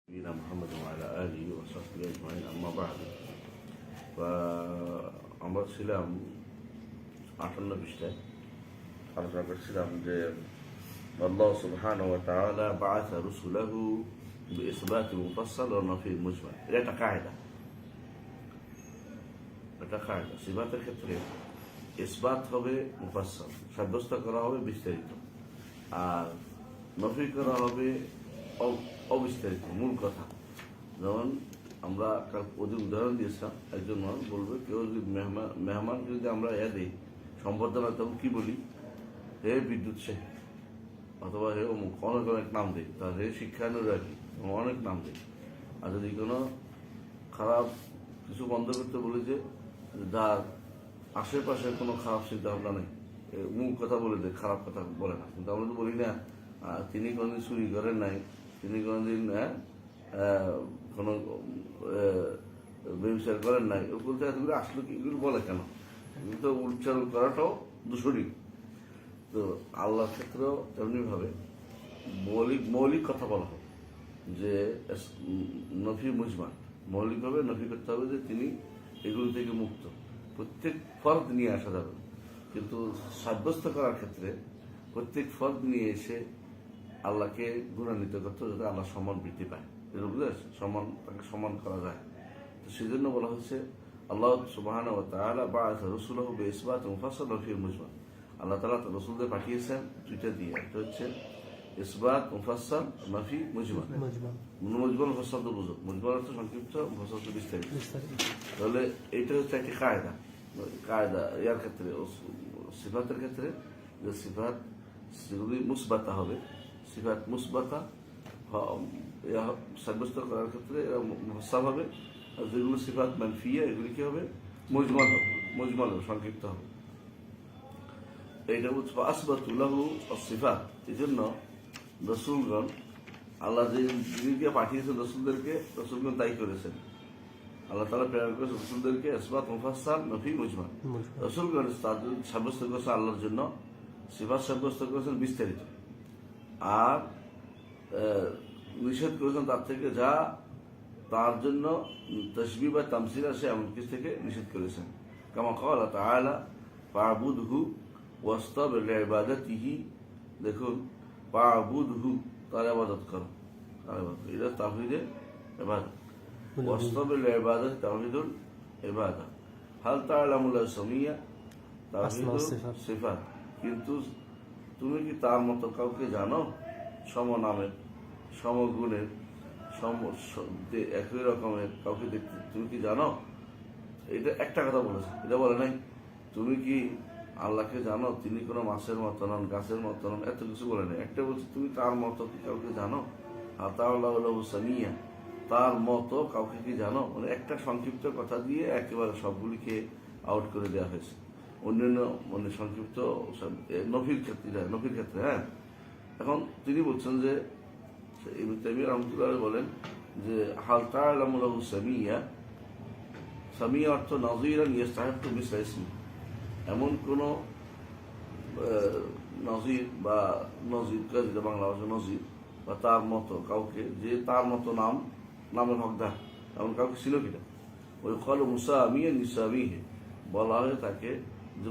نبينا محمد وعلى آله وصحبه أجمعين أما بعد আমরা ছিলাম 58 পৃষ্ঠায় আলোচনা করছিলাম যে আল্লাহ সুবহানাহু ওয়া তাআলা বাআসা রাসূলাহু বিইসবাত মুফাসসাল ওয়া নাফি মুজমাল। এটা একটা কায়দা, সিফাতের ক্ষেত্রে ইসবাত হবে মুফাসসাল, সাব্যস্ত করা হবে বিস্তারিত, আর নফি করা হবে অবিস্তারিত, মূল কথা। যেমন আমরা ওদের উদাহরণ দিয়েছিলাম, একজন মানুষ বলবে, কেউ যদি মেহমানকে যদি আমরা দিই সম্বর্ধনা, তখন কি বলি? হে বিদ্যুৎ শেখ, অথবা হে অমুক, অনেক অনেক নাম দিই, তার হে শিক্ষানুরাগী, অনেক নাম দিই। আর যদি কোনো খারাপ কিছু বন্ধ করতে বলি, যে যার আশেপাশে কোনো খারাপ চিন্তা ভাবনা নেই, মূল কথা বলে দেয়, খারাপ কথা বলে না। কিন্তু আমরা তো বলি না তিনি কোনোদিন চুরি করেন নাই, তিনি কোনোদিন কোনো ব্যবচার করেন নাই, বলতে এতগুলো আসলো কি, এগুলো বলে কেন? এগুলো তো উচ্চারণ করাটাও দূষণী। তো আল্লাহর ক্ষেত্রেও তেমনিভাবে মৌলিক কথা বলা হবে, যে নফি মুজমাল, মৌলিকভাবে নফি করতে হবে যে তিনি এগুলো থেকে মুক্ত, প্রত্যেক ফর্দ নিয়ে আসা যাবে। কিন্তু সাব্যস্ত করার ক্ষেত্রে প্রত্যেক ফর্দ নিয়ে এসে আল্লাহকে গুণান্বিত করতে, যাতে আল্লাহ সম্মান বৃদ্ধি পায়, সম্মান, তাকে সম্মান করা যায়। তো সেই জন্য বলা হচ্ছে আল্লাহ সুবহানাহু ওয়া তাআলা বাআসা রাসূলাহু বিইসবাত মুফাসসাল ওয়া নাফি মুজমাল। আল্লাহ তাআলা তার রাসূলদের পাঠিয়েছেন দুইটা দিয়ে, একটা হচ্ছে ইসবাত মুফাসসাল, নাফি মুজমাল। মুজমাল মুফাসসাল তো বুঝো, মুজমাল অর্থ সংক্ষিপ্ত, মুফাসসাল তো বিস্তারিত। তাহলে এইটা হচ্ছে একটি কায়দা ইয়ার ক্ষেত্রে, সিফাতের ক্ষেত্রে, যে সিফাত সেগুলি মুসবাতা হবে, সিফাত মুসবাতা সাব্যস্ত করার ক্ষেত্রে এরা মুফাসসাল হবে, আর যেগুলো সিফাত মানফিয়া এগুলি কি হবে? মুজমাল হবে, সংক্ষিপ্ত হবে। এইটা হচ্ছে আসবাতু লাহু সিফাত। এই জন্য রসুলগণ, আল্লাহ যিনিকে পাঠিয়েছেন রসুলগণ তাই করেছেন। আল্লাহ তাআলা প্রেরণ করেছেন রসুলদেরকে ইসবাত মুফাসসাল, নফি মুজমাল। রসুলগণ তাদের সাব্যস্ত করেছেন আল্লাহর জন্য সিফাত, সাব্যস্ত করেছেন বিস্তারিত, আর নিষেধ করেছেন তার থেকে যা তার জন্য তাশবিহ বা তামসিল আসে এমন কিছু থেকে নিষেধ করেছেন। কামা ক্বালা তাআলা ফা'বুদহু ওয়াসতাবির লিইবাদাতিহি। দেখুন, ফা'বুদহু, তার ইবাদত করো, এটা তাওহীদে ইবাদত। ওয়াসতাবির লিইবাদাতি, তাওহীদুল ইবাদত। হাল তা'লামু লাহু সামিয়্যা, তাওহীদুল সিফাত। কিন্তু তুমি কি তার মতো কাউকে জানো? সমনামের, সমগুণের, একই রকমের কাউকে দেখতে তুমি কি জানো? এটা একটা কথা বলেছে, এটা বলে নাই তুমি কি আল্লাহকে জানো, তিনি কোনো মাছের মতো নন, গাছের মতো নন, এত কিছু বলে নাই। একটা বলছে তুমি তার মতো কি কাউকে জানো? আতাউল্লাহু সামিয়্যা, তার মতো কাউকে কি জানো? মানে একটা সংক্ষিপ্ত কথা দিয়ে একেবারে সবগুলিকে আউট করে দেওয়া হয়েছে। অন্যান্য মানে সংক্ষিপ্ত নফির ক্ষেত্রে হ্যাঁ। এখন তিনি বলছেন যে ইবনে তাইমিয়া রাহমাতুল্লাহ বলেন যে হাল তা'লামু লাহু সামিয়্যা, সামিয়্যা অর্থ নাযীরান ইস্তাহিক্কু মিসলা ইসমি, এমন কোন নজির বা নজির, যেটা বাংলা ভাষা নজির, বা তার মতো কাউকে, যে তার মতো নামের হকদার, এমন কাউকে ছিল কিনা? ওই ক্বালু মুসামিয়ান লিসামিহি, বলা হয় তাকে যে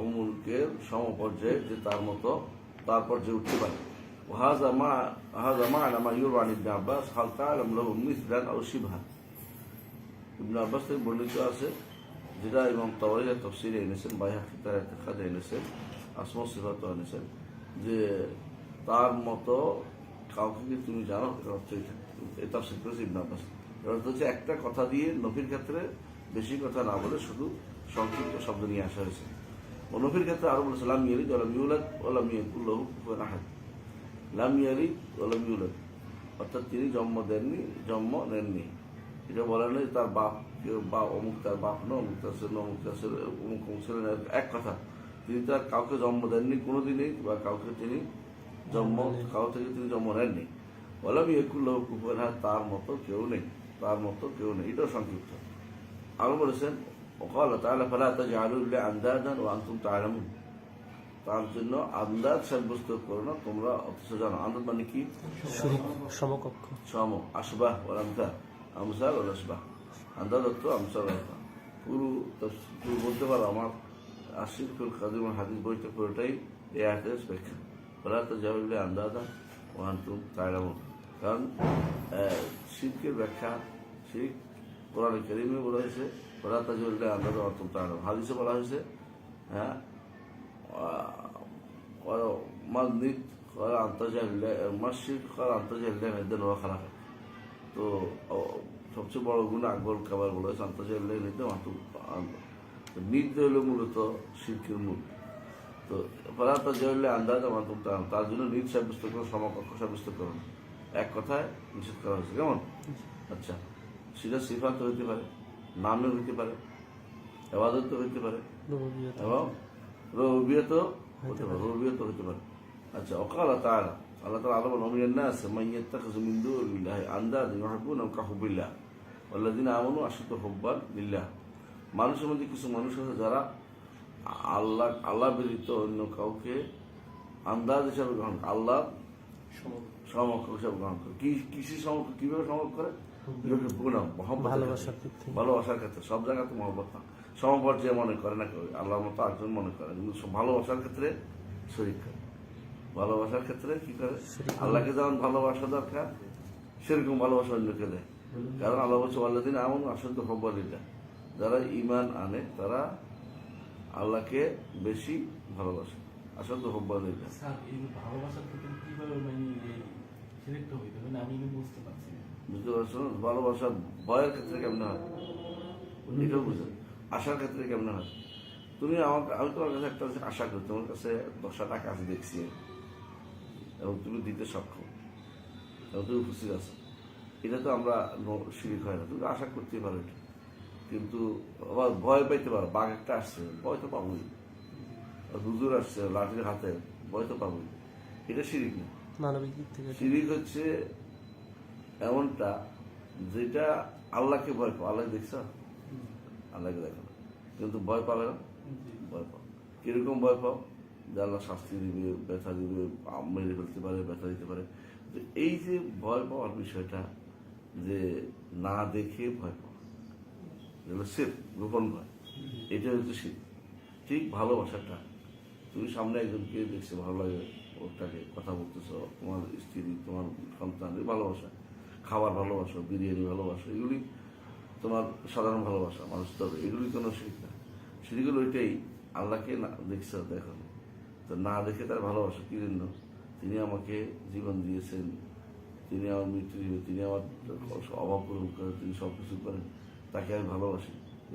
অমুকের সমপর্যায়ে, যে তার মতো তার পর্যায়ে উঠতে পারে। হাযা মা'না মা ইউরওয়া আন ইবনে আব্বাস হাল তা'লামু লাহু মিসলান আও শিবহান। ইবনে আব্বাস থেকে বর্ণিত আছে, যেটা ইমাম তাবরী তাফসীরে এনেছেন, বাইহাকী তার ইতিকাদে এনেছেন, আসমা সিফাত এনেছেন, যে তার মতো কাউকে কি তুমি জানো? এটা অর্থ এটা তাফসীর করেছে ইবনে আব্বাস। এর অর্থ হচ্ছে একটা কথা দিয়ে নফির ক্ষেত্রে বেশি কথা না বলে শুধু সংক্ষিপ্ত শব্দ নিয়ে আসা হয়েছে। ও নফির ক্ষেত্রে আরো বলেছে লাম ইয়ালিদ ওয়া লাম ইউলাদ ওয়া লাম ইয়াকুল লাহু কুফুয়ান আহাদ। লাম ইয়ালিদ ওয়া লাম ইউলাদ, অর্থাৎ তিনি জন্ম নেননি। এটা বলে না তার বাপ বা অমুক তার বাপ না, অমুক তার ছেলে, অমুক তার ছেলে, অমুক ছেলে, এক কথা। তিনি তার কাউকে জন্ম দেননি কোনোদিনই, বা কাউ থেকে তিনি জন্ম নেননি। ওয়া লাম ইয়াকুল লাহু কুফুয়ান আহাদ, তার মতো কেউ নেই। এটাও সংক্ষিপ্ত। আরো বলেছেন ওয়াকালা তাআলা ফালা তাজআলু লিল্লাহি আনদাদান ওয়া আনতুম তা'লামুন। তার জন্য আন্দাজ সাব্যস্ত করো না তোমরা, অথচ জানো আন্দাজ মানে কি? সমকক্ষ, সম, আসবাহ ওর আমসাল, আমসাল ওর আসবাহ, আন্দাজ অর্থ আমসাল অর্থ। পুরো তুমি বলতে পারো আমার আশিকুল কাদিম হাদিস বইটা পুরোটাই এই আয়াতের ব্যাখ্যা। ওরা তো জবাবলে আন্দাজা ওয়ান তুম তাইলামুন। কারণ শিরকের ব্যাখ্যা, শিরক কোরআন কারীমে বলা হয়েছে ওরা তো জবাবলে আন্দাজা ওয়ান তুম তাইলামুন। হাদিসে বলা হয়েছে হ্যাঁ মানিত মসজিদ আন্তর্জাতিক নির্দেন ওয়া খারাপ। তো সবচেয়ে বড় গুণ আকবর কাবার বলা হয়েছে আন্তর্জাতিক নির্দ হল মূলত শিরকের মূল। তো পদার্থ জয়লে আন্দাজ আমার তার জন্য নিজ সাব্যস্ত করো, সমকক্ষ সাব্যস্ত করো না, এক কথায় নিষেধ করা হয়েছে। কেমন? আচ্ছা, সেটা সিফাত হইতে পারে, নামে হইতে পারে, এবাদত হইতে পারে এবং রুবিয়ত হতে পারে, রুবিয়ত হতে পারে। আচ্ছা, ওকালা তাআলা, আল্লাহ তাআলা আরো বলেন মিনান নাস মান ইয়াত্তাখিযু মিন দুনিল্লাহি আনদাদা ইউহিব্বুনাহুম কাহুব্বিল্লাহ ওয়াল্লাযিনা আমানু আশাদ্দু হুব্বান লিল্লাহ। মানুষের মধ্যে কিছু মানুষ আছে যারা আল্লাহ ব্যতীত অন্য কাউকে আন্দাজ হিসাবে গ্রহণ করে, আল্লাহ সমকক্ষ হিসাবে গ্রহণ করে। কিসের সমকক্ষ? কিভাবে সমকক্ষ করে? ভালোবাসার ক্ষেত্রে। সব জায়গাতে মহব্বত না, সমপর্যায়ে মনে করে না কেউ, আল্লাহর মতো একজন মনে করে, কিন্তু ভালোবাসার ক্ষেত্রে শরীক করে। ভালোবাসার ক্ষেত্রে কি করে? আল্লাহকে যেমন ভালোবাসা দরকার সেরকম ভালোবাসা অন্যকে দেয়। কারণ আল্লাহ বলছে আল্লাযিনা আমানু আশাদ্দু হুব্বান লিল্লাহ, যারা ঈমান আনে তারা আল্লাহকে বেশি ভালোবাসে। আশাদ্দু হুব্বান লিল্লাহ। বুঝতে পারছো না? ভালোবাসা ভয়ের ক্ষেত্রে কেমনে হয় এটাও বুঝে, আশার ক্ষেত্রে কেমনে হয়? তুমি আমি তোমার কাছে একটা আশা করি, তোমার কাছে 10 টাকা আছে দেখছি এবং তুমি দিতে সক্ষম এবং তুমি উপস্থিত আছো, এটা তো আমরা শিরিক হয় না। তুমি আশা করতেই পারো এটা, কিন্তু আবার ভয় পাইতে পারো। বাঘ একটা আসছে, ভয় তো পাবোই। হুজুর আসছে লাঠির হাতে, ভয় তো পাবোই। এটা শিরিক না। মানবিক দিক থেকে শিরিক হচ্ছে এমনটা যেটা আল্লাহকে ভয় পাও। আল্লাহকে দেখছ? আল্লাহকে দেখো না, কিন্তু ভয় পাবে না? ভয় পাও। কিরকম ভয় পাও? যে আল্লাহ শাস্তি দিবে, ব্যথা দিবে, মেরে ফেলতে পারে, ব্যথা দিতে পারে। তো এই যে ভয় পাওয়ার বিষয়টা, যে না দেখে ভয় পাওয়া, যেগুলো শিরক, গোপন ভয়, এটা হচ্ছে শিরক। ঠিক ভালোবাসাটা, তুমি সামনে একজনকে দেখছো ভালো লাগে, ওটাকে কথা বলতেছো, তোমার স্ত্রী, তোমার সন্তান, ভালোবাসা, খাবার ভালোবাসো, বিরিয়ানি ভালোবাসো, এগুলি তোমার সাধারণ ভালোবাসা মানুষ। তবে এগুলি কোনো শিরিক না। শিরিক হলো ওইটাই আল্লাহকে না দেখছো, দেখো তো না দেখে তার ভালোবাসা। কি জন্য? তিনি আমাকে জীবন দিয়েছেন, তিনি আমার মৃত্যু দিবে, তিনি আমার অভাব পূরণ করেন, তিনি সব কিছু করেন, তাকে আমি ভালোবাসি।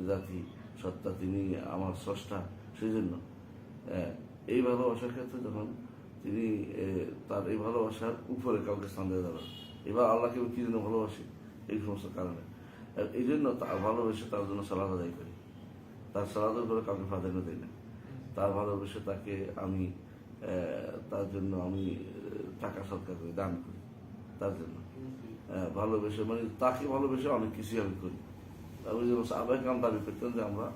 জাতি সত্তা, তিনি আমার স্রষ্টা। সেই জন্য এই ভালোবাসার ক্ষেত্রে যখন তিনি তার এই ভালোবাসার উপরে কাউকে স্থান দিয়ে যাবেন, এবার আল্লাহকে কি জন্য ভালোবাসি? এই সমস্ত কারণে। এই জন্য তার ভালোবেসে তার জন্য সালাদ আদায় করি, তার সালাদের উপরে কাউকে প্রাধান্য দিই না। তার ভালোবেসে তাকে আমি তার জন্য আমি টাকা সৎকার করি, দান করি তার জন্য। ভালোবেসে মানে তাকে ভালোবেসে অনেক কিছুই আমি করি। আমি যেমন সাহাবায়ে-কেরাম দাবি করতেন যে আমরা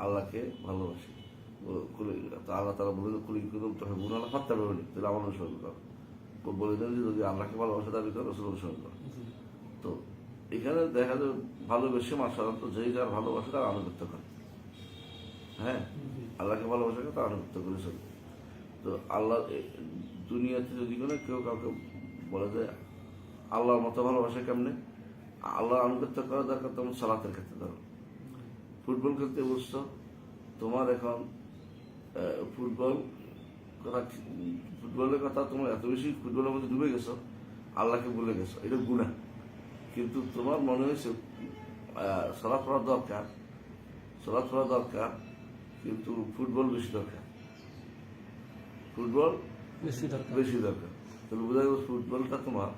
আল্লাহকে ভালোবাসি। আল্লাহ তারা বলে কুলিকুদম গুণালা হত্যা করেনি, তাহলে আমার অনুসরণ করো। বলে দেন যে যদি আল্লাহকে ভালোবাসা দাবি করো, রসুল অনুসরণ করো। তো এখানে দেখা যায় ভালোবেসে সাধারণত যেই যার ভালোবাসে তার আনুগত্য করে। হ্যাঁ, আল্লাহকে ভালোবাসা করে তার আনুগত্য করে চলে। তো আল্লাহ দুনিয়াতে যদি কোনো কেউ কাউকে বলে যে আল্লাহর মতো ভালোবাসা কেমনে, আল্লাহ আনুগত্য করা দরকার। তোমার সালাতের ক্ষেত্রে ধরো, ফুটবল খেলতে বসছো, তোমার এখন ফুটবলের কথা তোমার এত বেশি ফুটবলের মধ্যে ডুবে গেছো, আল্লাহকে ভুলে গেছো, এটা গুনাহ। কিন্তু তোমার মনে হয়েছে সালাত পড়া দরকার, কিন্তু ফুটবল বেশি দরকার, ফুটবল বেশি দরকার। তাহলে বোঝা গেল ফুটবলটা তোমার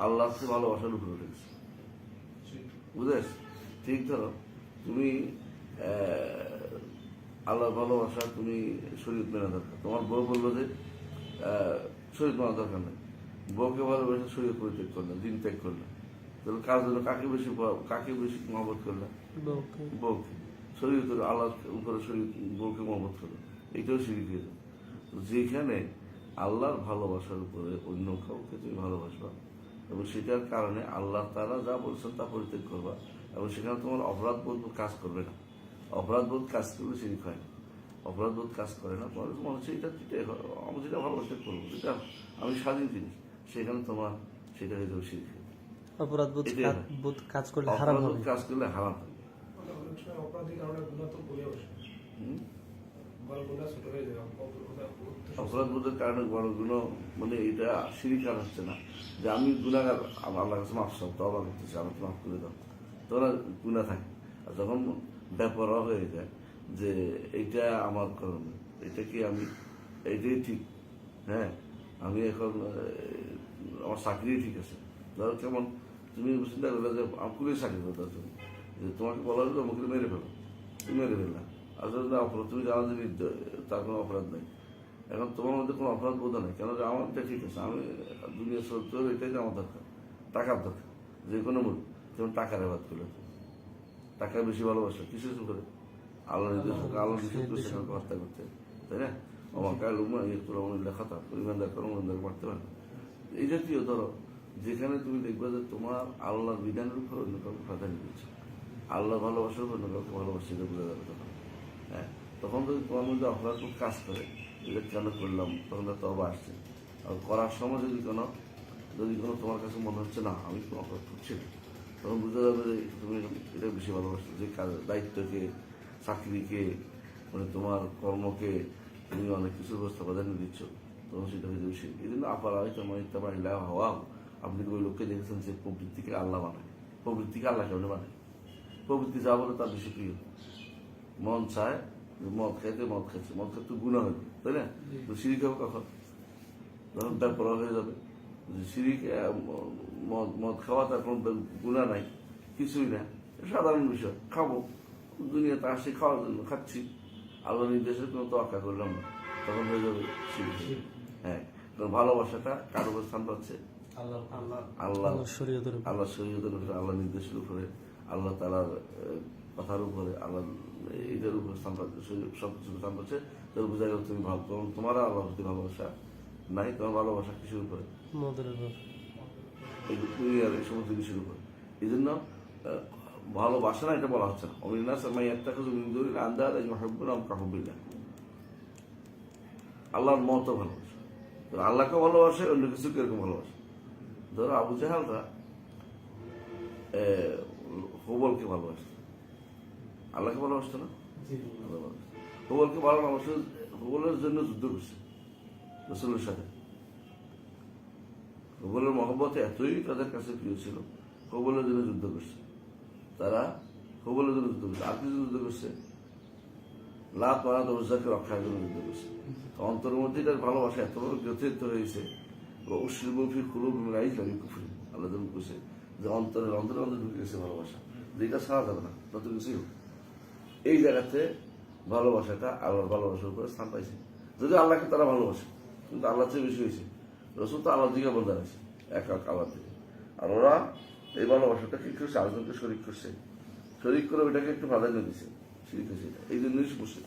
আল্লাহকে ভালোবাসার উপরে উঠে গেছে। বুঝেছ? ঠিক ধরো তুমি আল্লাহর ভালোবাসা, তুমি শরীয়ত মেনা দরকার। তোমার বউ বললো যে শরীয়ত মানা দরকার নেই, বউকে ভালোবাসা শরীয়ত পরিত্যাগ করলে, দিন ত্যাগ করলে, তাহলে কার জন্য কাকে বেশি মহব্বত করলে? বউকে। শরীয়তের আল্লাহর উপরে শরীয়ত বউকে মহব্বত করলো, এইটাও শিরিক হয়ে যায়। যেখানে আল্লাহর ভালোবাসার উপরে অন্য কাউকে তুমি ভালোবাসবা এবং সেটার কারণে আল্লাহ তাআলা যা বলছেন তা পরিত্যাগ করবা এবং সেখানে তোমার অপরাধবোধ কাজ করবে না। অপরাধবোধ কাজ করলে শিরিক হয় না। অপরাধবোধ কাজ করে না, তোমার মনে হচ্ছে আমি যেটা ভালোবাসা করবো, যেটা আমি স্বাধীন জিনিস, সেখানে তোমার সেটা হয়ে যাবে শিরিক। অপরাধবোধ এটাই হয়। বোধ কাজ করলে হারাম অপরাধবোধ হবে। কাজ করলে হারাম হবে। অনেক সময় অপরাধী কারণে গুণা তো বলে বসে হুম? বড় গুণা ছোট হয়ে যায় অপরাধবোধের কারণে বড় গুণ মানে এটা শিরিক আর হচ্ছে না যে আমি গুণাগার, আল্লাহর কাছে মাফ চাও, তওবা করতেছি, আমাকে মাফ করে দাও, তোরা গুণা থাকে। আর যখন বেপরোয়া হয়ে যায় যে এইটা আমার কারণে, এটা কি আমি এইটাই ঠিক, হ্যাঁ আমি এখন আমার চাকরি ঠিক আছে, ধরো কেমন তুমি চিন্তা করলে যে পুলিশ চাকরি করতে তুমি, যে তোমাকে বলা হলো আমাকে মেরে ফেলো, তুমি মেরে ফেললা, আসলে অপরাধ তুমি জানো যে তার কোনো অপরাধ নেই। এখন তোমার মধ্যে কোনো অপরাধ বোধ নেই, কেন যে আমার এটা ঠিক আছে, আমি দুনিয়া চলতে হবে, এটাই যে আমার দরকার, টাকার দরকার, যে কোনো মূল্য, যেমন টাকার আবাদ করলে টাকা বেশি ভালোবাসা কিছু কিছু করে আল্লাহ নির্দেশ আল্লাহ নিষেধ করে সেখানে হত্যা করতে, তাই না? আমার কাল লেখা থাক ইমানদার করো ইমানদার মারতে পারে। এই জাতীয় ধরো যেখানে তুমি দেখবে যে তোমার আল্লাহর বিধানের উপর অন্য কাউকে প্রাধান্য দিচ্ছে, আল্লাহ ভালোবাসার উপর অন্য কাউকে ভালোবাসছে, এটা বোঝা যাবে তখন। হ্যাঁ, তখন যদি তোমার মধ্যে অপরাধ কাজ করে, এটা কেন করলাম, তখন তো তওবা আসছে। আর করার সময় যদি কোনো তোমার কাছে মনে হচ্ছে না আমি কোনো অপরাধ করছি না, তখন বুঝতে যাবে যে তুমি এটা বেশি ভালোবাসছো, যে কাজের দায়িত্বকে, চাকরিকে, মানে তোমার কর্মকে তুমি অনেক কিছুর ব্যবস্থা প্রাধান্য দিচ্ছ, তখন সেটা হয়ে যাবে শিরক। এই জন্য আপারা হয়তো হওয়া, আপনি ওই লোককে দেখেছেন যে প্রবৃত্তিকে আল্লাহ বানায়, প্রবৃত্তিকে আল্লাহ কেমন বানায়, প্রবৃত্তি যা বলে তার বেশি প্রিয়। মন চায় মদ খাইতে, মদ খাইছে, মদ খাইতে গুণা হবে, তাই না? তো শিরিক হবে কখন? যখন বেপরোয়া হয়ে যাবে। শিরিক মদ খাওয়া তার কোনো গুণা নাই, কিছুই না, সাধারণ বিষয়, খাবো, দুনিয়াতে আসি খাওয়ার জন্য খাচ্ছি, আল্লাহ নির্দেশের কোনো তোয়াক্কা করলাম না, তখন হয়ে যাবে শিরিক। হ্যাঁ, কারণ ভালোবাসাটা কার উপর স্থান পাচ্ছে? আল্লাহ শরীয়তের উপর। আল্লাহ শরীয়তের উপরে, আল্লাহ নির্দেশের উপরে, আল্লাহ তাআলার কথার উপরে, আল্লাহ এইটার উপরে স্থান পাচ্ছে, সবকিছু স্থান পাচ্ছে। তোর বোঝা গেল তুমি ভাব, তোমার আল্লাহর প্রতি ভালোবাসা নাই, তোমার ভালোবাসা কিছুর উপরে? মদের উপর। এই দুনিয়ার এই সমস্ত জিনিসের উপর। এই জন্য ভালোবাসা না এটা বলা হচ্ছে না। অমিনা সামাই একটা আন্দাজ কাহবিল্লাহ, আল্লাহর মতো ভালোবাসা, আল্লাহকে ভালোবাসে, অন্য কিছু কিরকম ভালোবাসে। ধরো আবু জাহালরা হুবলকে ভালোবাসত, আল্লাহকে ভালোবাসতো না? হুবলকে ভালোবাসে, হুবলের জন্য যুদ্ধ করছে রাসূলের সাথে। হুবলের মহব্বত এতই তাদের কাছে প্রিয় ছিল, হুবলের জন্য যুদ্ধ করছে তারা, হুবলের জন্য যুদ্ধ করছে। আর কিছু যুদ্ধ করছে, লাত মানাত উজ্জাকে রক্ষার জন্য যুদ্ধ করছে। অন্তরের মধ্যে এটার ভালোবাসা এত বড় গ্রথিত হয়েছে, আল্লাহ যেমন করছে যে অন্তরে অন্তরে ঢুকে গেছে ভালোবাসা, যেটা ছাড়া যাবে না তত কিছুই হোক। এই জায়গাতে ভালোবাসাটা আল্লাহর ভালোবাসার উপরে স্থান পাইছে। যদি আল্লাহকে তারা ভালোবাসে, কিন্তু আল্লাহ চেয়ে বেশি হয়েছে, রসুল তো আল্লাহ দিকে বলতে আছে এক আল্লাহ থেকে। আর ওরা এই ভালোবাসাটা কি করছে, আরেকজনকে শরিক করছে, শরিক করে ওইটাকে একটু প্রাধান্য দিচ্ছে, শিরিক হয়েছে। এই জন্যই মুশরিক,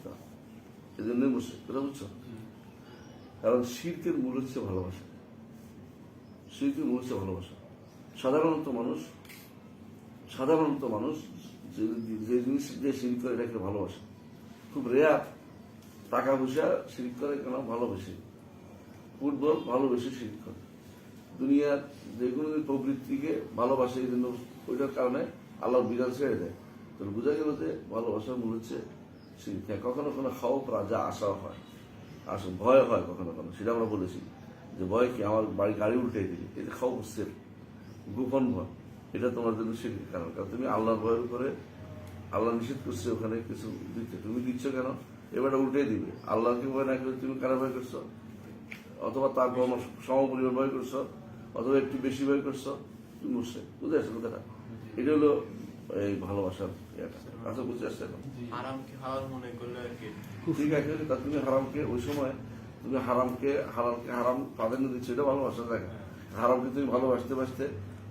এই জন্যই মুশরিক, কথা বুঝছো? কারণ শিরকের মূল হচ্ছে ভালোবাসা, শিরকের মূল হচ্ছে ভালোবাসা। সাধারণত মানুষ যে জিনিস যে শিরিক করে এটাকে ভালোবাসে, খুব রেয়ার। টাকা পয়সা শিরিক করে কেন? ভালোবেসে। ফুটবল ভালোবেসে শিরিক করে। দুনিয়ার যে কোনো প্রবৃত্তিকে ভালোবাসে, এই জন্য ওইটার কারণে আল্লাহর বিধান ছেড়ে দেয়। তো বোঝা গেল যে ভালোবাসার মূল হচ্ছে শিরিক। কখনো কোনো খাওয়া রাজা আশা হয়, ভয় হয় কখনো কখনো, সেটা আমরা বলেছি যে ভয় কি আমার বাড়ি গাড়ি উল্টে দিলি, এটা খাওয়া হচ্ছে গোপন ভয়, এটা তোমার জন্য শিরকের কারণ। কারণ তুমি আল্লাহর ভয়ের উপরে, আল্লাহ নিষেধ করছে ওখানে কিছু দিচ্ছে, তুমি দিচ্ছ কেন? এবার উল্টে দিবে। আল্লাহকে ভয় না করে তুমি কারা ভয় করছো? অথবা তার সমপরিমাণ ভয় করছো, অথবা একটু বেশি ভয় করছো, তুমি বুঝছে, বুঝে আসছে কথাটা? এটা হলো এই ভালোবাসার ইয়েটা। আচ্ছা, বুঝে আসছে এখন? ঠিক আছে, তা তুমি হারামকে ওই সময় তুমি হারামকে হারাম প্রাধান্য দিচ্ছ, এটা ভালোবাসার জায়গা। হারামকে তুমি ভালোবাসতে বাসতে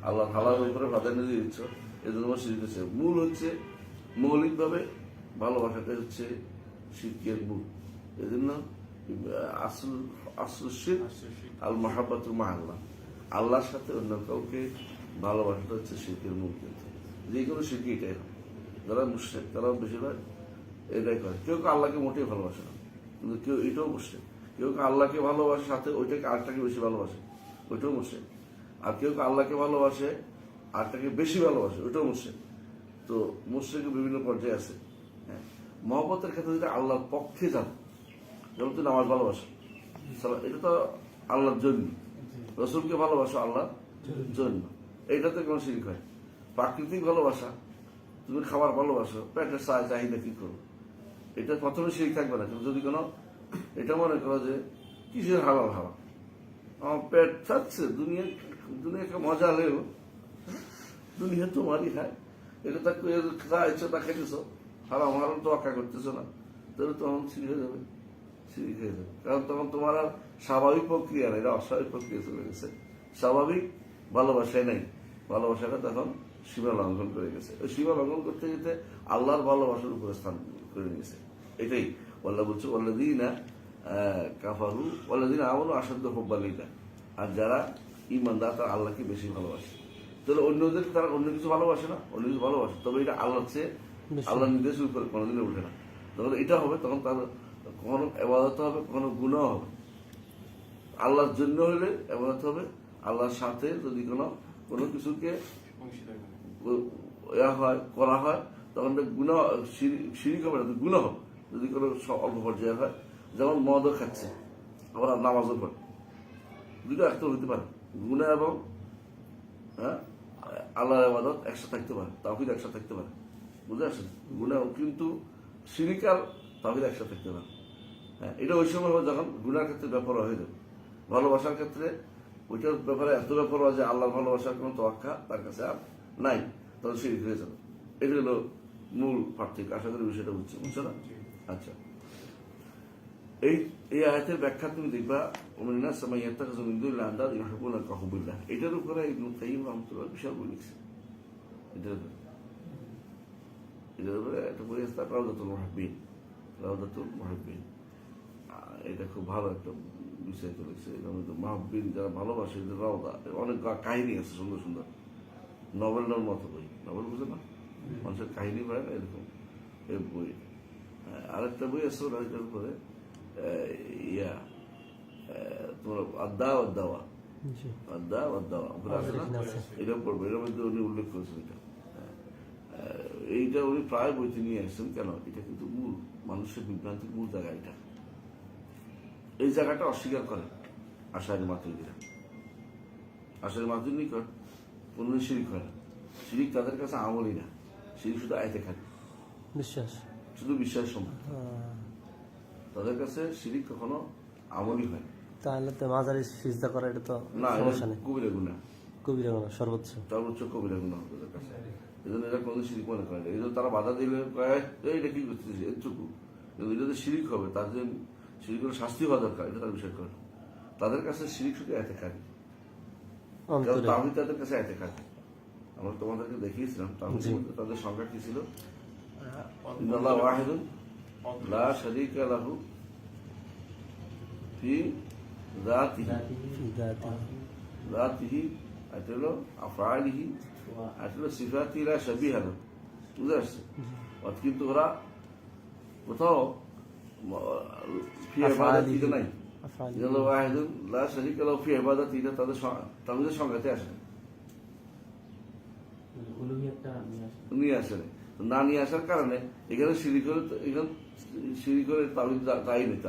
আল্লাহ হালালের উপরে প্রাধান্য দিয়ে দিচ্ছ, এই জন্য শিরক হচ্ছে। মূল হচ্ছে মৌলিকভাবে ভালোবাসাটা হচ্ছে শিরকের মূল। এই জন্য আসল আসল শিরক আল মাহাব্বাতু মা আল্লাহ, আল্লাহর সাথে অন্য কাউকে ভালোবাসাটা হচ্ছে শিরকের মূল কিন্তু। যে কোনো শিরকি এটাই হয়। যারা মুশরিক তারা বেশিরভাগ এটাই করে। কেউ কেউ আল্লাহকে মোটেই ভালোবাসে না, কিন্তু কেউ এটাও মুশরিক। কেউ কেউ আল্লাহকে ভালোবাসে সাথে ওইটাকে আরেকটাকে বেশি ভালোবাসে, ওইটাও মুশরিক। আর কেউ কেউ আল্লাহকে ভালোবাসে আরেকটাকে বেশি ভালোবাসে, ওইটাও মুশরিক। তো মুশরিকের বিভিন্ন পর্যায়ে আছে। হ্যাঁ, মহব্বতের ক্ষেত্রে যদি আল্লাহর পক্ষে যান, যেমন তুমি নামাজ ভালোবাসো, এটা তো আল্লাহর জন্য। রসুলকে ভালোবাসো আল্লাহর জন্য, এইটাতে কোনো শিরক হয়। প্রাকৃতিক ভালোবাসা, তুমি খাবার ভালোবাসো, পেটের চাহিদা কি করো, এটা প্রথমে শিরক থাকবে না। কিন্তু যদি কোনো এটা মনে করো যে কিসের হালাল হারাম, আমার পেট চাচ্ছে, দুনিয়াকে মজা হলেও দুনিয়া তোমারই খায়, এটা তা যা ইচ্ছা তা খেতেছ, হারাম হারাম তো আঁকা করতেছো না, তাহলে তখন শিরক হয়ে যাবে, শিরক হয়ে যাবে। কারণ তখন তোমার আর স্বাভাবিক প্রক্রিয়া নেই, এটা অস্বাভাবিক প্রক্রিয়া চলে গেছে। স্বাভাবিক ভালোবাসায় নেই, ভালোবাসাটা তখন সীমা লঙ্ঘন করে গেছে। ওই সীমা লঙ্ঘন করতে যেতে আল্লাহর ভালোবাসার উপরে স্থান করে নিয়েছে। এটাই আল্লাহ বলছে, ওয়াল্লাযীনা কাফারু ওয়াল্লাযীনা আমানু আশাদ্দু হুব্বান লিল্লাহ। আর যারা ঈমানদার তারা আল্লাহকে বেশি ভালোবাসে। তাহলে অন্যদের তারা অন্য কিছু ভালোবাসে না, অন্য কিছু ভালোবাসে, তবে এটা আল্লাহর চেয়ে আল্লাহর নির্দেশের উপরে কোনোদিনই উঠে না। তখন এটা হবে, তখন তার কখনো ইবাদত হবে, কখনো গুনাহ হবে। আল্লাহর জন্য হলে ইবাদত হবে, আল্লাহর সাথে যদি কোনো কিছুকে করা হয়, তখন গুনাহ শিরক হবে না, গুনাহ হবে। যদি কোনো অল্প পর্যায়ে হয়, যেমন মদও খাচ্ছে আবার নামাজও পড়ে, দুটো একটা হইতে পারে। গুনাহ এবং আল্লাহর ইবাদত একসাথে থাকতে পারে, তাওহীদ একসাথে থাকতে পারে, বুঝে আসেন? গুনাহ কিন্তু শিরক আর তাওহীদ একসাথে থাকতে পারে। হ্যাঁ, এটা ওই সময় হবে যখন গুনার ক্ষেত্রে ব্যাপার হয়ে যাবে। ভালোবাসার ক্ষেত্রে ওইটার ব্যাপারে এত ব্যাপার হয় যে আল্লাহর ভালোবাসার কোনো তোয়াক্কা তার কাছে আর নাই, তখন শিরক হয়ে যাবে। এটা হলো মূল পার্থক্য। আশা করি বিষয়টা বুঝছো না? আচ্ছা, এই আয়াতের ব্যাখ্যা তুমি দেখবা, এটার উপরে ইবনে কাইয়্যিম রাহমাতুল্লাহ বিশাল বই লিখছে। এটার উপরে একটা বই আছে, রাউদাতুল মুহিব্বিন। এটা খুব ভালো একটা বিষয় চলেছে। মুহিব্বিন যারা ভালোবাসে, রাউদা, অনেক কাহিনী আছে সুন্দর সুন্দর, নভেলের মতো বই। নভেল বুঝে না, মানুষের কাহিনী হয় না, এরকম এই বই। আরেকটা বই আছে ওটার উপরে, তোমার আদা আদাওয়া উপরে আছে না, এটা পড়বে। এটার মধ্যে উনি উল্লেখ করেছেন এটা। এইটা উনি প্রায় বইতে নিয়ে আসছেন। কেন? এটা কিন্তু মূল মানুষের বিভ্রান্তির মূল জায়গা। এটা এই জায়গাটা অস্বীকার করে আশারি মাতুরিদীরা। আশারি মাতুরিদ নিকট কোন শিরক হয় না। শিরক তাদের কাছে আমলই না, শিরক শুধু ইতিকাদ, বিশ্বাস, শুধু বিশ্বাস সম্পর্ক। তাদের কাছে শিরক কখনো আমলই হয় না। তাহলে তো মাজারে সিজদা করা এটা তো না, সমস্যা নেই, কবিরা গুনাহ, কবিরা গুনাহ, সর্বোচ্চ কবিরা গুনাহ তাদের কাছে। এই জন্য এরা কোনো শিরক মনে করে না। এই জন্য তারা বাধা দিলে এটা কি করতেছে এতটুকু, কিন্তু এটা যে শিরক হবে, তার যে শিরকের শাস্তি হওয়া দরকার, এটা তার বিষয় করে। তাদের কাছে শিরক শুধু ইতিকাদ, তাওহীদ তাদের কাছে ইতিকাদ। আমরা তোমাদেরকে দেখিয়েছিলাম তাওহীদের মধ্যে তাদের সংজ্ঞা কি ছিল। ইন্নাল্লাহা ওয়াহিদুন লা শারীকা লাহু ফি যাতিহি, এটা হলো আফআলিহি, এটা হলো সিফাতি লা শাবিহা লাহু। বুঝতে পারছে? কিন্তু ওরা কোথাও ফি ইবাদাতিহি নাই। ইন্নাল্লাহা ওয়াহিদুন লা শারীকা লাহু ফি ইবাদাতিহি, তাদের তাওহীদের সংজ্ঞাতে আসে নিয়ে আসে না। নিয়ে আসার কারণে এখানে শিরকের তাওহীদ তাই নিতে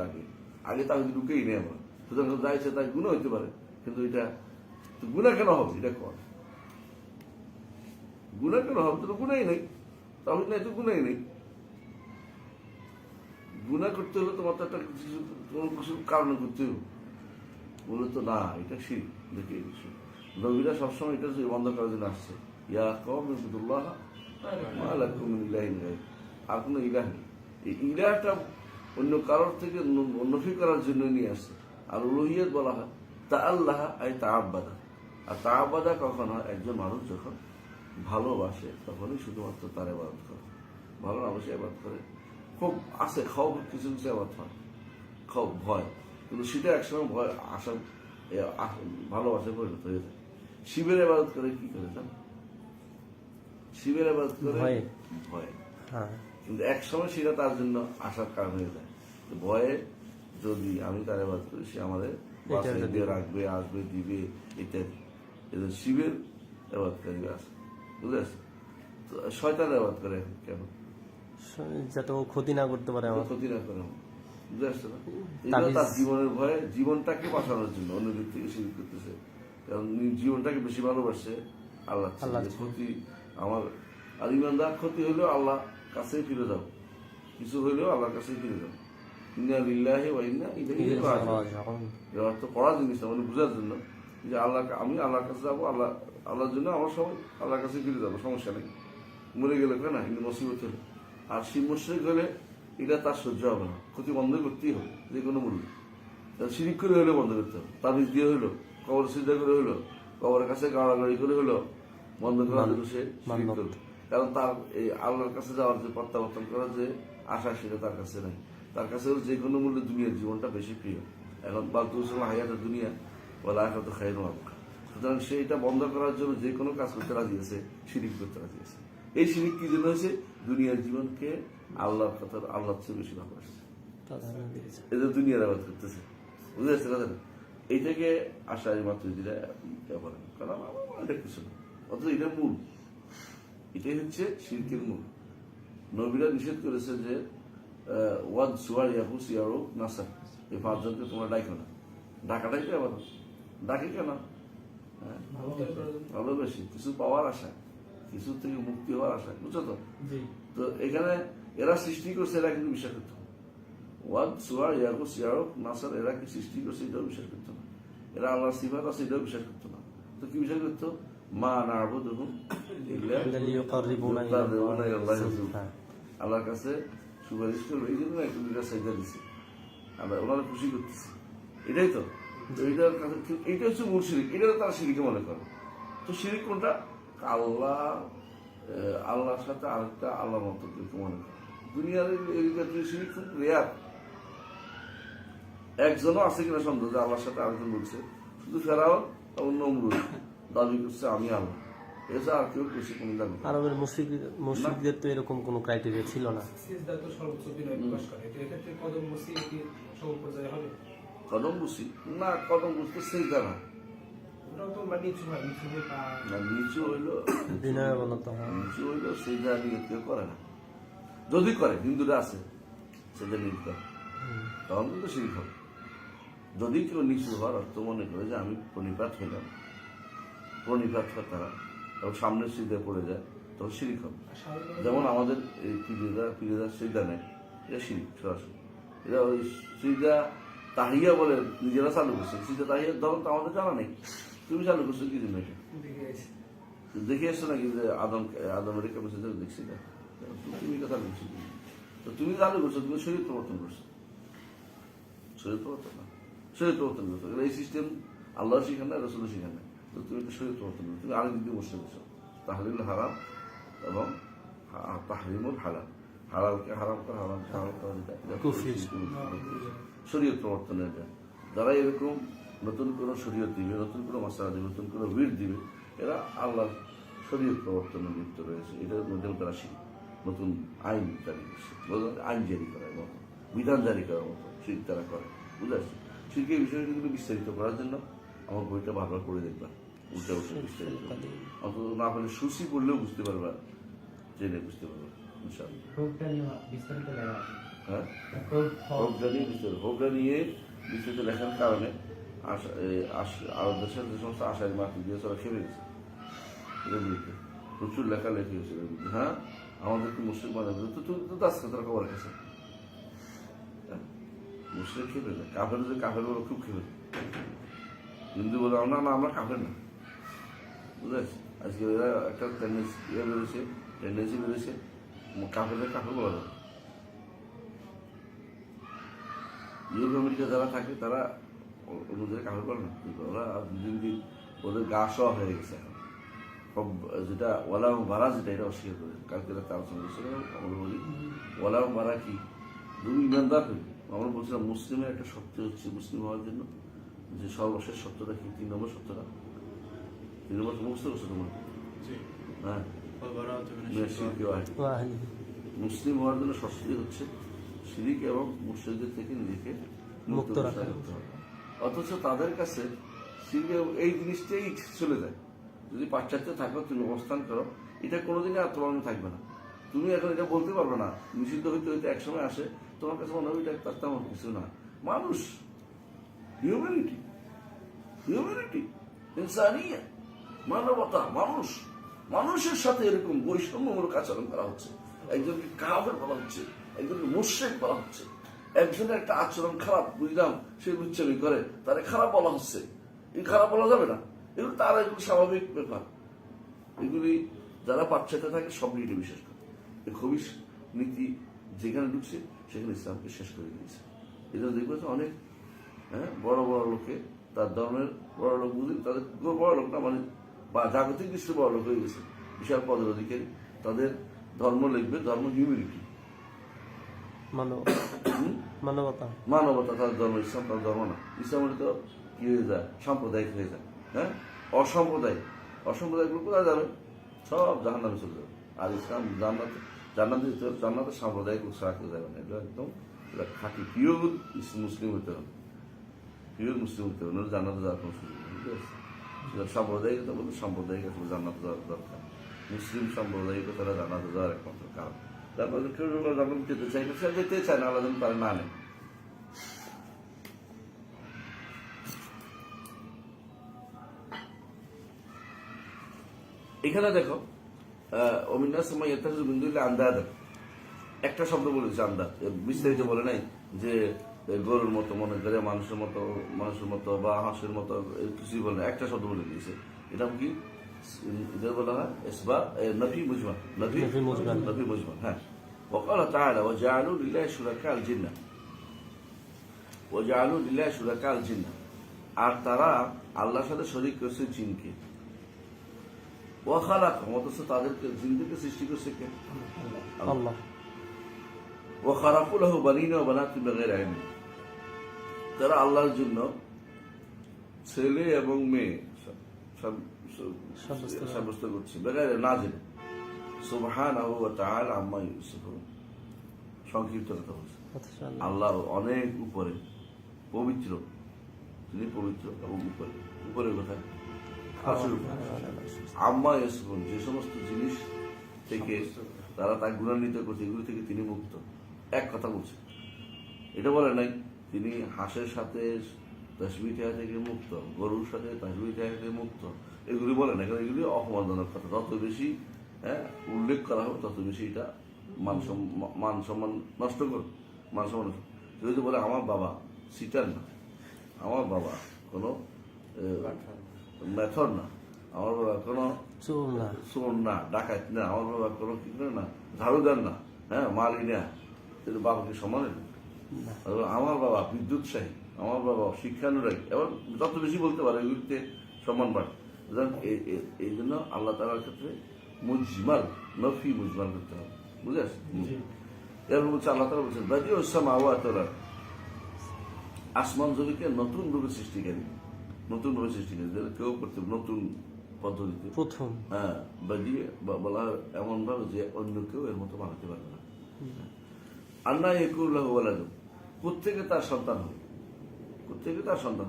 আগে তাওহীদ ঢুকেই নেই আমরা। সুতরাং যা ইচ্ছে তাই গুনাহ হইতে পারে, কিন্তু এটা গুনাহ কেন হবে? এটা কর গুনাহ কেন হবে? তো গুনাহই নেই, তাওহীদ নাই তো গুনাহই নেই। গুনাহ করতে হলে তোমার তো একটা কোনো কিছু কারণে করতে হবে। বলে তো না, এটা শিরক। দেখে নবীরা সবসময় এটা বন্ধ করার জন্য আসছে, ইয়া কওমি ইবুদুল্লাহ মা লাকুম মিন ইলাহিন গায়রুহু। আর কোনো ইলাহ নেই। এই ইলাহটা অন্য কারোর থেকে নফি করার জন্য নিয়ে আসছে। আর উলুহিয়ত বলা হয় তাআল্লাহ আই তাআব্বাদা। আর তাআব্বাদা কখন হয়? একজন মানুষ যখন ভালোবাসে তখনই শুধুমাত্র তার ইবাদত করে। ভালো না বসে ইবাদত করে, খুব আছে খাও কিছু কিছু ইবাদত হয়, ভয়, কিন্তু সেটা একসময় ভয় আশা ভালোবাসায় পরিণত হয়ে যায়। শিবের ইবাদত করে কি করে জান? শিবের ইবাদত করে ভয়ে। ভয়, হ্যাঁ, কিন্তু এক সময় সেটা তার জন্য আসার কারণ হয়ে যায়। তো ভয়ে যদি আমি তার ইবাদত করি, সে আমাদের বাঁচাই দিয়ে রাখবে, আসবে, দিবে ইত্যাদি। এদের শিবের ইবাদতকারী আছে, বুঝতে পারছি? তো শয়তান ইবাদত করে এখন কেন? যাতে ও ক্ষতি না করতে পারে আমার। ক্ষতি না করে, বুঝতে পারছো না? এই জন্য তার জীবনের ভয়ে, জীবনটাকে বাঁচানোর জন্য অন্য দিক থেকে শিরিক করতেছে। কারণ জীবনটাকে বেশি ভালোবাসছে আল্লাহ থেকে। ক্ষতি আমার আর ইমানদার ক্ষতি হইলেও আল্লাহ কাছেই ফিরে যাও, কিছু হইলেও আল্লাহর কাছেই ফিরে যাও। ইন্না লিল্লাহি ওয়া ইন্না ইলাইহি রাজিউন। এর অর্থ পড়ার জিনিস না, মানে বোঝার জন্য যে আল্লাহ, আমি আল্লাহর কাছে যাবো, আল্লাহর জন্য আমার সবাই আল্লাহর কাছে ফিরে যাবো, সমস্যা নেই। মরে গেলে কেন কিন্তু মুসিবত হলে, আর সেই মুশরিক হলে এটা তার সহ্য হবে না, ক্ষতি বন্ধ করতেই হবে যে কোনো মূল্যে। শিরিক করে হলেও বন্ধ করতে হবে, তাবিজ দিয়ে হইলো, কবর সিদ্ধা করে হইলো, কবরের কাছে গাড়াগাড়ি করে হইলো বন্ধ করার জন্য সে শিরিক করবে। কারণ তার এই আল্লাহর কাছে যাওয়ার যে প্রত্যাবর্তন করার যে আশা, সেটা তার কাছে নেই। তার কাছে যে কোনো মূল্যে দুনিয়ার জীবনটা বেশি প্রিয়। এখন বালতুসলাম হায়াত দুনিয়া বলা এখন তো খাই নেওয়া। সুতরাং সে এটা বন্ধ করার জন্য যে কোনো কাজ করতে রাজি আছে, শিরিক করতে রাজি আছে। এই শিরিক কি জন্য হয়েছে? দুনিয়ার জীবনকে আল্লাহর কথা, আল্লাহর চেয়ে বেশি ভালোবাসছে, এদের দুনিয়ার আবাদ করতেছে, বুঝতে পারছে কথা না? এইটাকে আশা মাত্র দিলে করেন, কারণ আমার এটা কিছু না, অথচ এটা মূল, এটাই হচ্ছে শিরকের মূল। নবীরা নিষেধ করেছে যে ওয়াদ সুয়ার ইয়াহুস ইয়ারো নাসার, এই পাঁচজনকে তোমরা ডাইকো না। ডাকাটাই তো আবার ডাকে কেন? ভালোবেসে কিছু পাওয়ার আশা, কিছু থেকে মুক্তি হওয়ার আশা, বুঝছো তো? তো এখানে এরা সৃষ্টি করছে, এরা কিন্তু বিশ্বাস করতো না। ওয়াদ সুয়ার ইয়াহুস ইয়ারো নাসার, এরা কি সৃষ্টি করছে এটাও বিশ্বাস করতো না। এরা আল্লাহর সিফাত আছে এটাও বিশ্বাস করতো না। তো কি বিশ্বাস করতো? মা না'বুদুহুম ইল্লা লিইয়ুকাররিবুনা ইলাল্লাহি যুলফা, আল্লাহর কাছে সুপারিশ করবে, এই জন্য একটা দুইটা সাজদা দিছে, আমরা ওনারা খুশি করতেছি, এটাই তো। এইটার কাছে এইটা হচ্ছে মূল শিরিক, এটা তারা শিরিকে মনে করে। তো শিরিক কোনটা? আল্লাহর সাথে আরেকটা আল্লাহর মতো মনে করে। দুনিয়ার এই শিরিক খুব রেয়ার, একজনও আছে কিনা সন্দেহ যে আল্লাহর সাথে আরেকজন বলছে। শুধু ফেরাউন এবং নমরুদ দাবি করছে আমি আল্লাহ, এছাড়া আর কেউ বেশি কোনো দাবি। আরবের মুশরিকদের তো এরকম কোনো ক্রাইটেরিয়া ছিল না। সিজদা তো সর্বোচ্চ বিনয় প্রকাশ করে, তো এক্ষেত্রে কদম বসি কি সমপর্যায়ে হবে? কদম বুঝি না, কদম বুঝতে সিজদা না, ওটাও তো মানে নিচু হয়, নিচু হয়ে পা না নিচু হইলো, বিনয়াবনত হয়। নিচু হইলো সিজদা নিয়ত কেউ করে না। যদি করে, হিন্দুরা আছে সেটা নিয়ত করে, তখন কিন্তু শিরিক হবে। যদি কেউ নিচু হওয়ার অর্থ মনে করে যে আমি প্রণিপাত হইলাম, প্রণিপাত হয় তারা, এবং সামনের সিজদায় পড়ে যায়, তখন শিরিক হবে। যেমন আমাদের এই পিরিয়দা সিজদা নেয়, এটা শিরিক সরাসরি। এটা ওই সিজদা তাহিয়া বলে নিজেরা চালু করছে, সিজদা তাহিয়া তখন তো আমাদের জানা নেই, তুমি চালু করছো কি জন্য? এটা দেখে এসছো নাকি যে আদমের কেমন সিজদা দেখছি না, তুমি এটা চালু করছো, তো তুমি চালু করছো, তুমি শরীর প্রবর্তন করছো, শরীর প্রবর্তন না, শরীর প্রবর্তন করছো। এই সিস্টেম আল্লাহ শিখান না, রসুল শিখান না, তো তুমি একটা শরীর প্রবর্তন করছো, তুমি আরেক দিক দিয়ে বসে করছো। তাহলিল হারাম এবং তাহরিমুল হালাল, হালালকে হারাম করা, হারাম হারাম করা, যেটা শরীয়ত প্রবর্তনের এটা। যারা এরকম নতুন কোনো শরীয়ত দিবে, নতুন কোনো মশলা দিবে, নতুন কোনো উইট দিবে, এরা আল্লাহর শরীয়ত প্রবর্তনে লিপ্ত রয়েছে। এটার মধ্যে তারা নতুন আইন জারি করছে, আইন জারি করার মতো, বিধান জারি করার মতো শিরক তারা করে, বুঝতে পারছি? শিরকের বিষয়গুলো বিস্তারিত করার জন্য আমার বইটা ভালো করে দেখবা, উল্টে উল্টে বিস্তারিত, অন্তত না হলে সুশি পড়লেও বুঝতে পারবা, জেনে বুঝতে পারবা ইনশাআল্লাহ। হ্যাঁ, হোপটা নিয়ে বিস্তারিত লেখার কারণে আরব দেশের যে সমস্ত আশায় মাটি দিয়েছে ওরা খেপে গেছে, এটার বিরুদ্ধে প্রচুর লেখালেখি হয়েছে এর বিরুদ্ধে। হ্যাঁ, আমাদেরকে মুসলিম মানে তো আজকে তারা খবর গেছে, মুসলিম খেপে যায়, কাফের যে কাফের বলে খুব খেপে যায়, হিন্দু বলে না না আমরা কাফের না, বুঝেছি? আজকে এরা একটা টেন্ডেন্সি বেরোছে কাফেরদের কাফের বলা যাবে। ইউরোপ আমেরিকা যারা থাকে তারা অন্যদের কাফের করে না, ওরা দিন দিন ওদের গা শোয়া হয়ে গেছে এখন, যেটা ওয়ালা ভাড়া, যেটা এটা অস্বীকার করে। কালকে রাতে আলোচনা করছিল, আমরা বলি ওয়ালা ভাড়া কি, তুমি ইমানদার হইবে আমরা বলছিলাম মুসলিমের একটা সত্য হচ্ছে মুসলিম হওয়ার জন্য যে সর্বশেষ সত্যটা কি 3 নম্বর সত্যটা 3 নম্বর মুখস্থ করছো তোমার হ্যাঁ শিরক ওয়াহিদ। ওয়াহিদ। মুসলিম হওয়ার জন্য শর্তই হচ্ছে শিরিক এবং মুশরিকদের থেকে নিজেকে মুক্ত রাখা। করতে হবে। অথচ তাদের কাছে শিরিক এই জিনিসটাই চলে যায়। যদি পাশ্চাত্যে থাকো তুমি অবস্থান করো এটা কোনোদিনই আর তোমার মনে থাকবে না। তুমি এখন এটা বলতে পারবে না, নিষিদ্ধ হইতে হইতে এক সময় আসে তোমার কাছে মনে হবে এটা তার তেমন কিছু না। মানুষ হিউম্যানিটি ইনসানিয়া মানবতা, মানুষের সাথে এরকম বৈষম্যমূলক আচরণ করা হচ্ছে। একজনকে কাফের বলা হচ্ছে, একজনকে মুশরিক বলা হচ্ছে, একজনের একটা আচরণ খারাপ বুঝলাম সে লুচ্চামি করে তারে খারাপ বলা হচ্ছে। এই খারাপ বলা যাবে না, এগুলো তার এগুলো স্বাভাবিক ব্যাপার। এগুলি যারা পাশ্চাত্যে থাকে সব নীতি বিশেষ করে এই খবিশ নীতি যেখানে ঢুকছে সেখানে ইসলামকে শেষ করে দিয়েছে। এই জন্য দেখবে অনেক বড় বড় লোকে তার ধর্মের বড় লোক বুঝি তাদের বড় লোক না মানে বা জাগতিক দৃষ্টি বড় লোক হয়ে গেছে, বিশাল পদের অধিকারী। তাদের ধর্ম লিখবে ধর্ম হিউম্যানিটি, মানবতা তার ধর্ম। ইসলাম তার ধর্ম না। ইসলাম হলে তো কি হয়ে যায়, সাম্প্রদায়িক হয়ে যায়। হ্যাঁ, অসাম্প্রদায়িক লোক কোথায় যাবে? সব জাহান্নামে চলে যাবে। আর ইসলাম জান্নাতে সাম্প্রদায়িক লোক ছাড়া কেউ যাবে না। এটা একদম খাঁটি পিওর মুসলিম হতে হবে, জান্নাতে যাওয়ার কোনো সুযোগ নেই। ঠিক আছে, সেটা সাম্প্রদায়িকতা বলতে সাম্প্রদায়িক আসলে জান্নাতে যাওয়ার দরকার। মুসলিম সাম্প্রদায়িকতারা জান্নাতে যাওয়ার একমাত্র কারণ। তারপর কেউ জান্নাত যেতে চাই না, সে যেতে চায় না, আল্লাহ যেন তারা না নেয়। এখানে দেখো আন্দাজ একটা শব্দ বলেছে আন্দাজ, বিস্তারিত বলে নাই যে গরুর মতো মনে করে মানুষের মতো বা হাঁসের মতো কিছুই বলে না। একটা শব্দ বলে দিয়েছে। এটা কি এটা বলা হয় নফি মুজমাল, নফি মুজমাল। হ্যাঁ, وقال تعالى وجعلوا لله شركاء الجن وجعلوا لله شركاء الجن। আর তারা আল্লাহর সাথে শরীক করেছে জিনকে। ওয়াখালাকহুম, অথচ তাদেরকে জিনদেরকে সৃষ্টি করেছে কে? আল্লাহ। ওয়াখারাকু লাহু বানিনা ওয়া বানাতিন বিগাইরি ইলম। তারা আল্লাহর জন্য ছেলে এবং মেয়ে সাব্যস্ত করছে বেগাইরে না জেনে। সুবহানাহু ওয়া তাআলা আম্মা ইউসিফুন। সংক্ষিপ্ত কথা বলছে, আল্লাহ অনেক উপরে, পবিত্র, তিনি পবিত্র এবং উপরে কোথায়? আম্মা ইউসিফুন, যে সমস্ত জিনিস থেকে তারা তাকে গুণান্বিত করছে এগুলি থেকে তিনি মুক্ত। এক কথা বলছে, এটা বলে নাই তিনি হাঁসের সাথে তাসবিহ থেকে মুক্ত, গরুর সাথে তাসবিহ থেকে মুক্ত, এগুলি বলে না। কারণ এগুলি অপমানজনক কথা। যত বেশি উল্লেখ করা হবে তত বেশি এটা মান সম্মান নষ্ট করবে। মান সম্মান যদি বলে আমার বাবা সিটার না, আমার বাবা কোনো মেথড না, আমার বাবা কোনো চোর না, ডাকাত না, আমার বাবা কোনো কি করে না, ঝাড়ুদার না, হ্যাঁ মালি না, কিন্তু বাবাকে সমানে না। আমার বাবা বিদ্যুৎসাহী, আমার বাবা শিক্ষানুরাগী, এবং যত বেশি বলতে পারে এগুলিতে সম্মান বাড়ে। এই জন্য আল্লাহ তাআলার ক্ষেত্রে মুজমাল, নফি মুজমাল করতে হবে। বুঝে আসছে? এরপর বলছে আল্লাহ তাআলা বলছেন বাদিউস সামাওয়াতি ওয়াল আরদ, আসমান জমিকে নতুন রূপে সৃষ্টিকারী, যেটা কেউ করতে নতুন পদ্ধতিতে প্রথম। হ্যাঁ, বাদিয়ে বলা এমন ভাবে যে অন্য কেউ এর মতো বানাতে পারবে না। আন্না ইয়াকুলু লাহু ওয়ালাদুন, কোত্থেকে তার সন্তান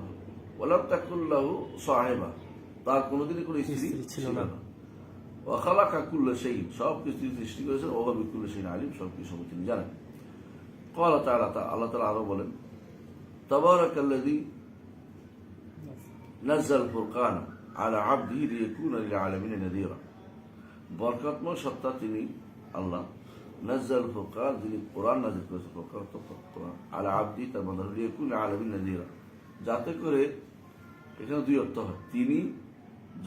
হবে, ওয়ালাম তাকুল লাহু সাহিবা, তার কোনোদিনই কোনো স্ত্রী ছিল না। ওয়া খালাকা কুল্লা শাইইন, সব কিছু সৃষ্টি করেছেন। ওয়া বিকুল্লি শাইইন আলিম, সব কিছু তিনি জানেন। ক্বালা তাআলা, আল্লাহ তাআলা আরো বলেন তাবারাকাল্লাযী নাযাল ফুরকানা আলা আবদিহি লিয়াকুনা লিল আলামিন নাযীরা। বরকতময় সত্তা তিনি আল্লাহ। নাযাল ফুরকান, যিনি কোরআন নাযিল করেছেন, কোরআন আলা আবদি, তার মানে লিয়াকুনা লিল আলামিন নাযীরা, যাতে করে এখানে দুই অর্থ হয়, তিনি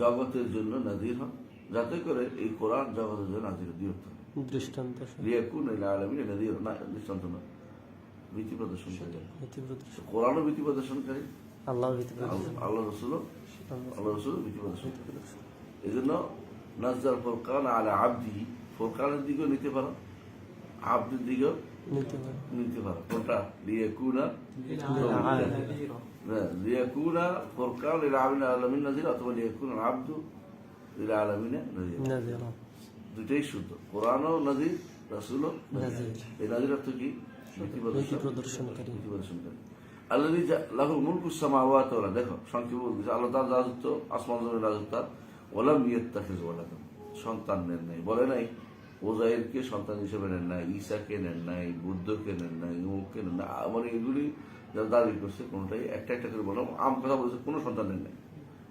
জগতের জন্য নাযীর হন, যাতে করে এই কোরআন জগতের জন্য নাযীর, দুই অর্থ দৃষ্টান্ত। লিয়াকুনা লিল আলামিন নাযীরা, না দৃষ্টান্ত না, ভীতি প্রদর্শনকারী। কোরআনও ভীতি প্রদর্শনকারী, আল্লাহ রসুলও ভীতি প্রদর্শনকারী। এই জন্য নাযাল ফুরকান আলা আবদিহি, ফুরকানের দিকেও নিতে পারো, আব্দের দিকেও নিতে পারে। নিতে পারে। কোনটা লিয়াকুনা লিয়াকুনা ফুরকান লিল আলামিন নাযির অথবা লিয়াকুনা আব্দু লিল আলামিন নাযির, নাযিরা, দুইটাই শুদ্ধ। কোরআনও নাযির, রাসূলও নাযির। এই নাযির অর্থ কি? নীতি প্রদর্শনকারী। নীতি প্রদর্শনকারী। আল্লাযী লাহু মুলকুস সামাওয়াতি ওয়াল আরদ, দেখো সংক্ষেপে বলতেছে আল্লাহ তাআলার রাজত্ব, আসমান জমিনের রাজত্ব। ওয়ালাম ইয়াত্তাখিজ ওয়ালাদান, সন্তান নেন নাই, বলে নাই ওজাইরকে সন্তান হিসেবে নেন নাই, ঈসাকে নেন নাই, বুদ্ধকে নেন নাই, অমুককে নেন নাই, মানে এগুলি যারা দাবি করছে কোনটাই একটা একটা করে বললাম, আম কথা বলছে কোনো সন্তান নেন নাই।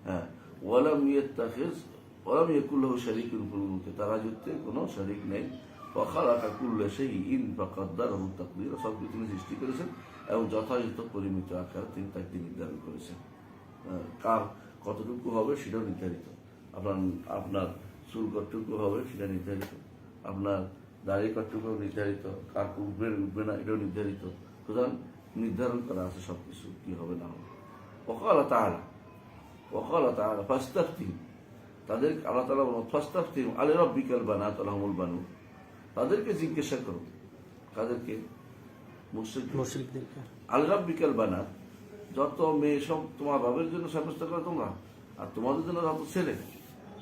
হ্যাঁ, ওয়ালাম ইয়াত্তাখিজ ওয়ালাম ইয়াকুল লাহু শারীকুন ফিল মুলকি, তার রাজত্বে কোনো শরীক নেই। ওয়া খালাকা কুল্লা শাইইন ফাকাদ্দারাহু তাকদীরা, সব কিছু তিনি সৃষ্টি করেছেন এবং যথাযথ পরিমিত আকার তিনি তাকে নির্ধারণ করেছেন। কার কতটুকু হবে সেটাও নির্ধারিত, আপনার চুল কতটুকু হবে সেটা নির্ধারিত, আপনার দাড়ি কতটুকু নির্ধারিত, কার উঠবে উঠবে না এটাও নির্ধারিত। সুতরাং নির্ধারণ করা আছে সবকিছু কি হবে না হবে। ওয়াকালা তাআলা ফাস্তাফতিহিম, তাদের আল্লাহ তাআলা বলেন ফাস্তাফতিহিম আলি রাব্বিকাল বানাত ওয়া লাহুমুল বানুন, তাদেরকে জিজ্ঞাসা করো, কাদেরকে? মুশরিকদেরকে। আলি রাব্বিকাল বানাত, যত মেয়ে সব তোমার বাবার জন্য সাব্যস্ত করো তোমরা, আর তোমাদের জন্য যত ছেলে,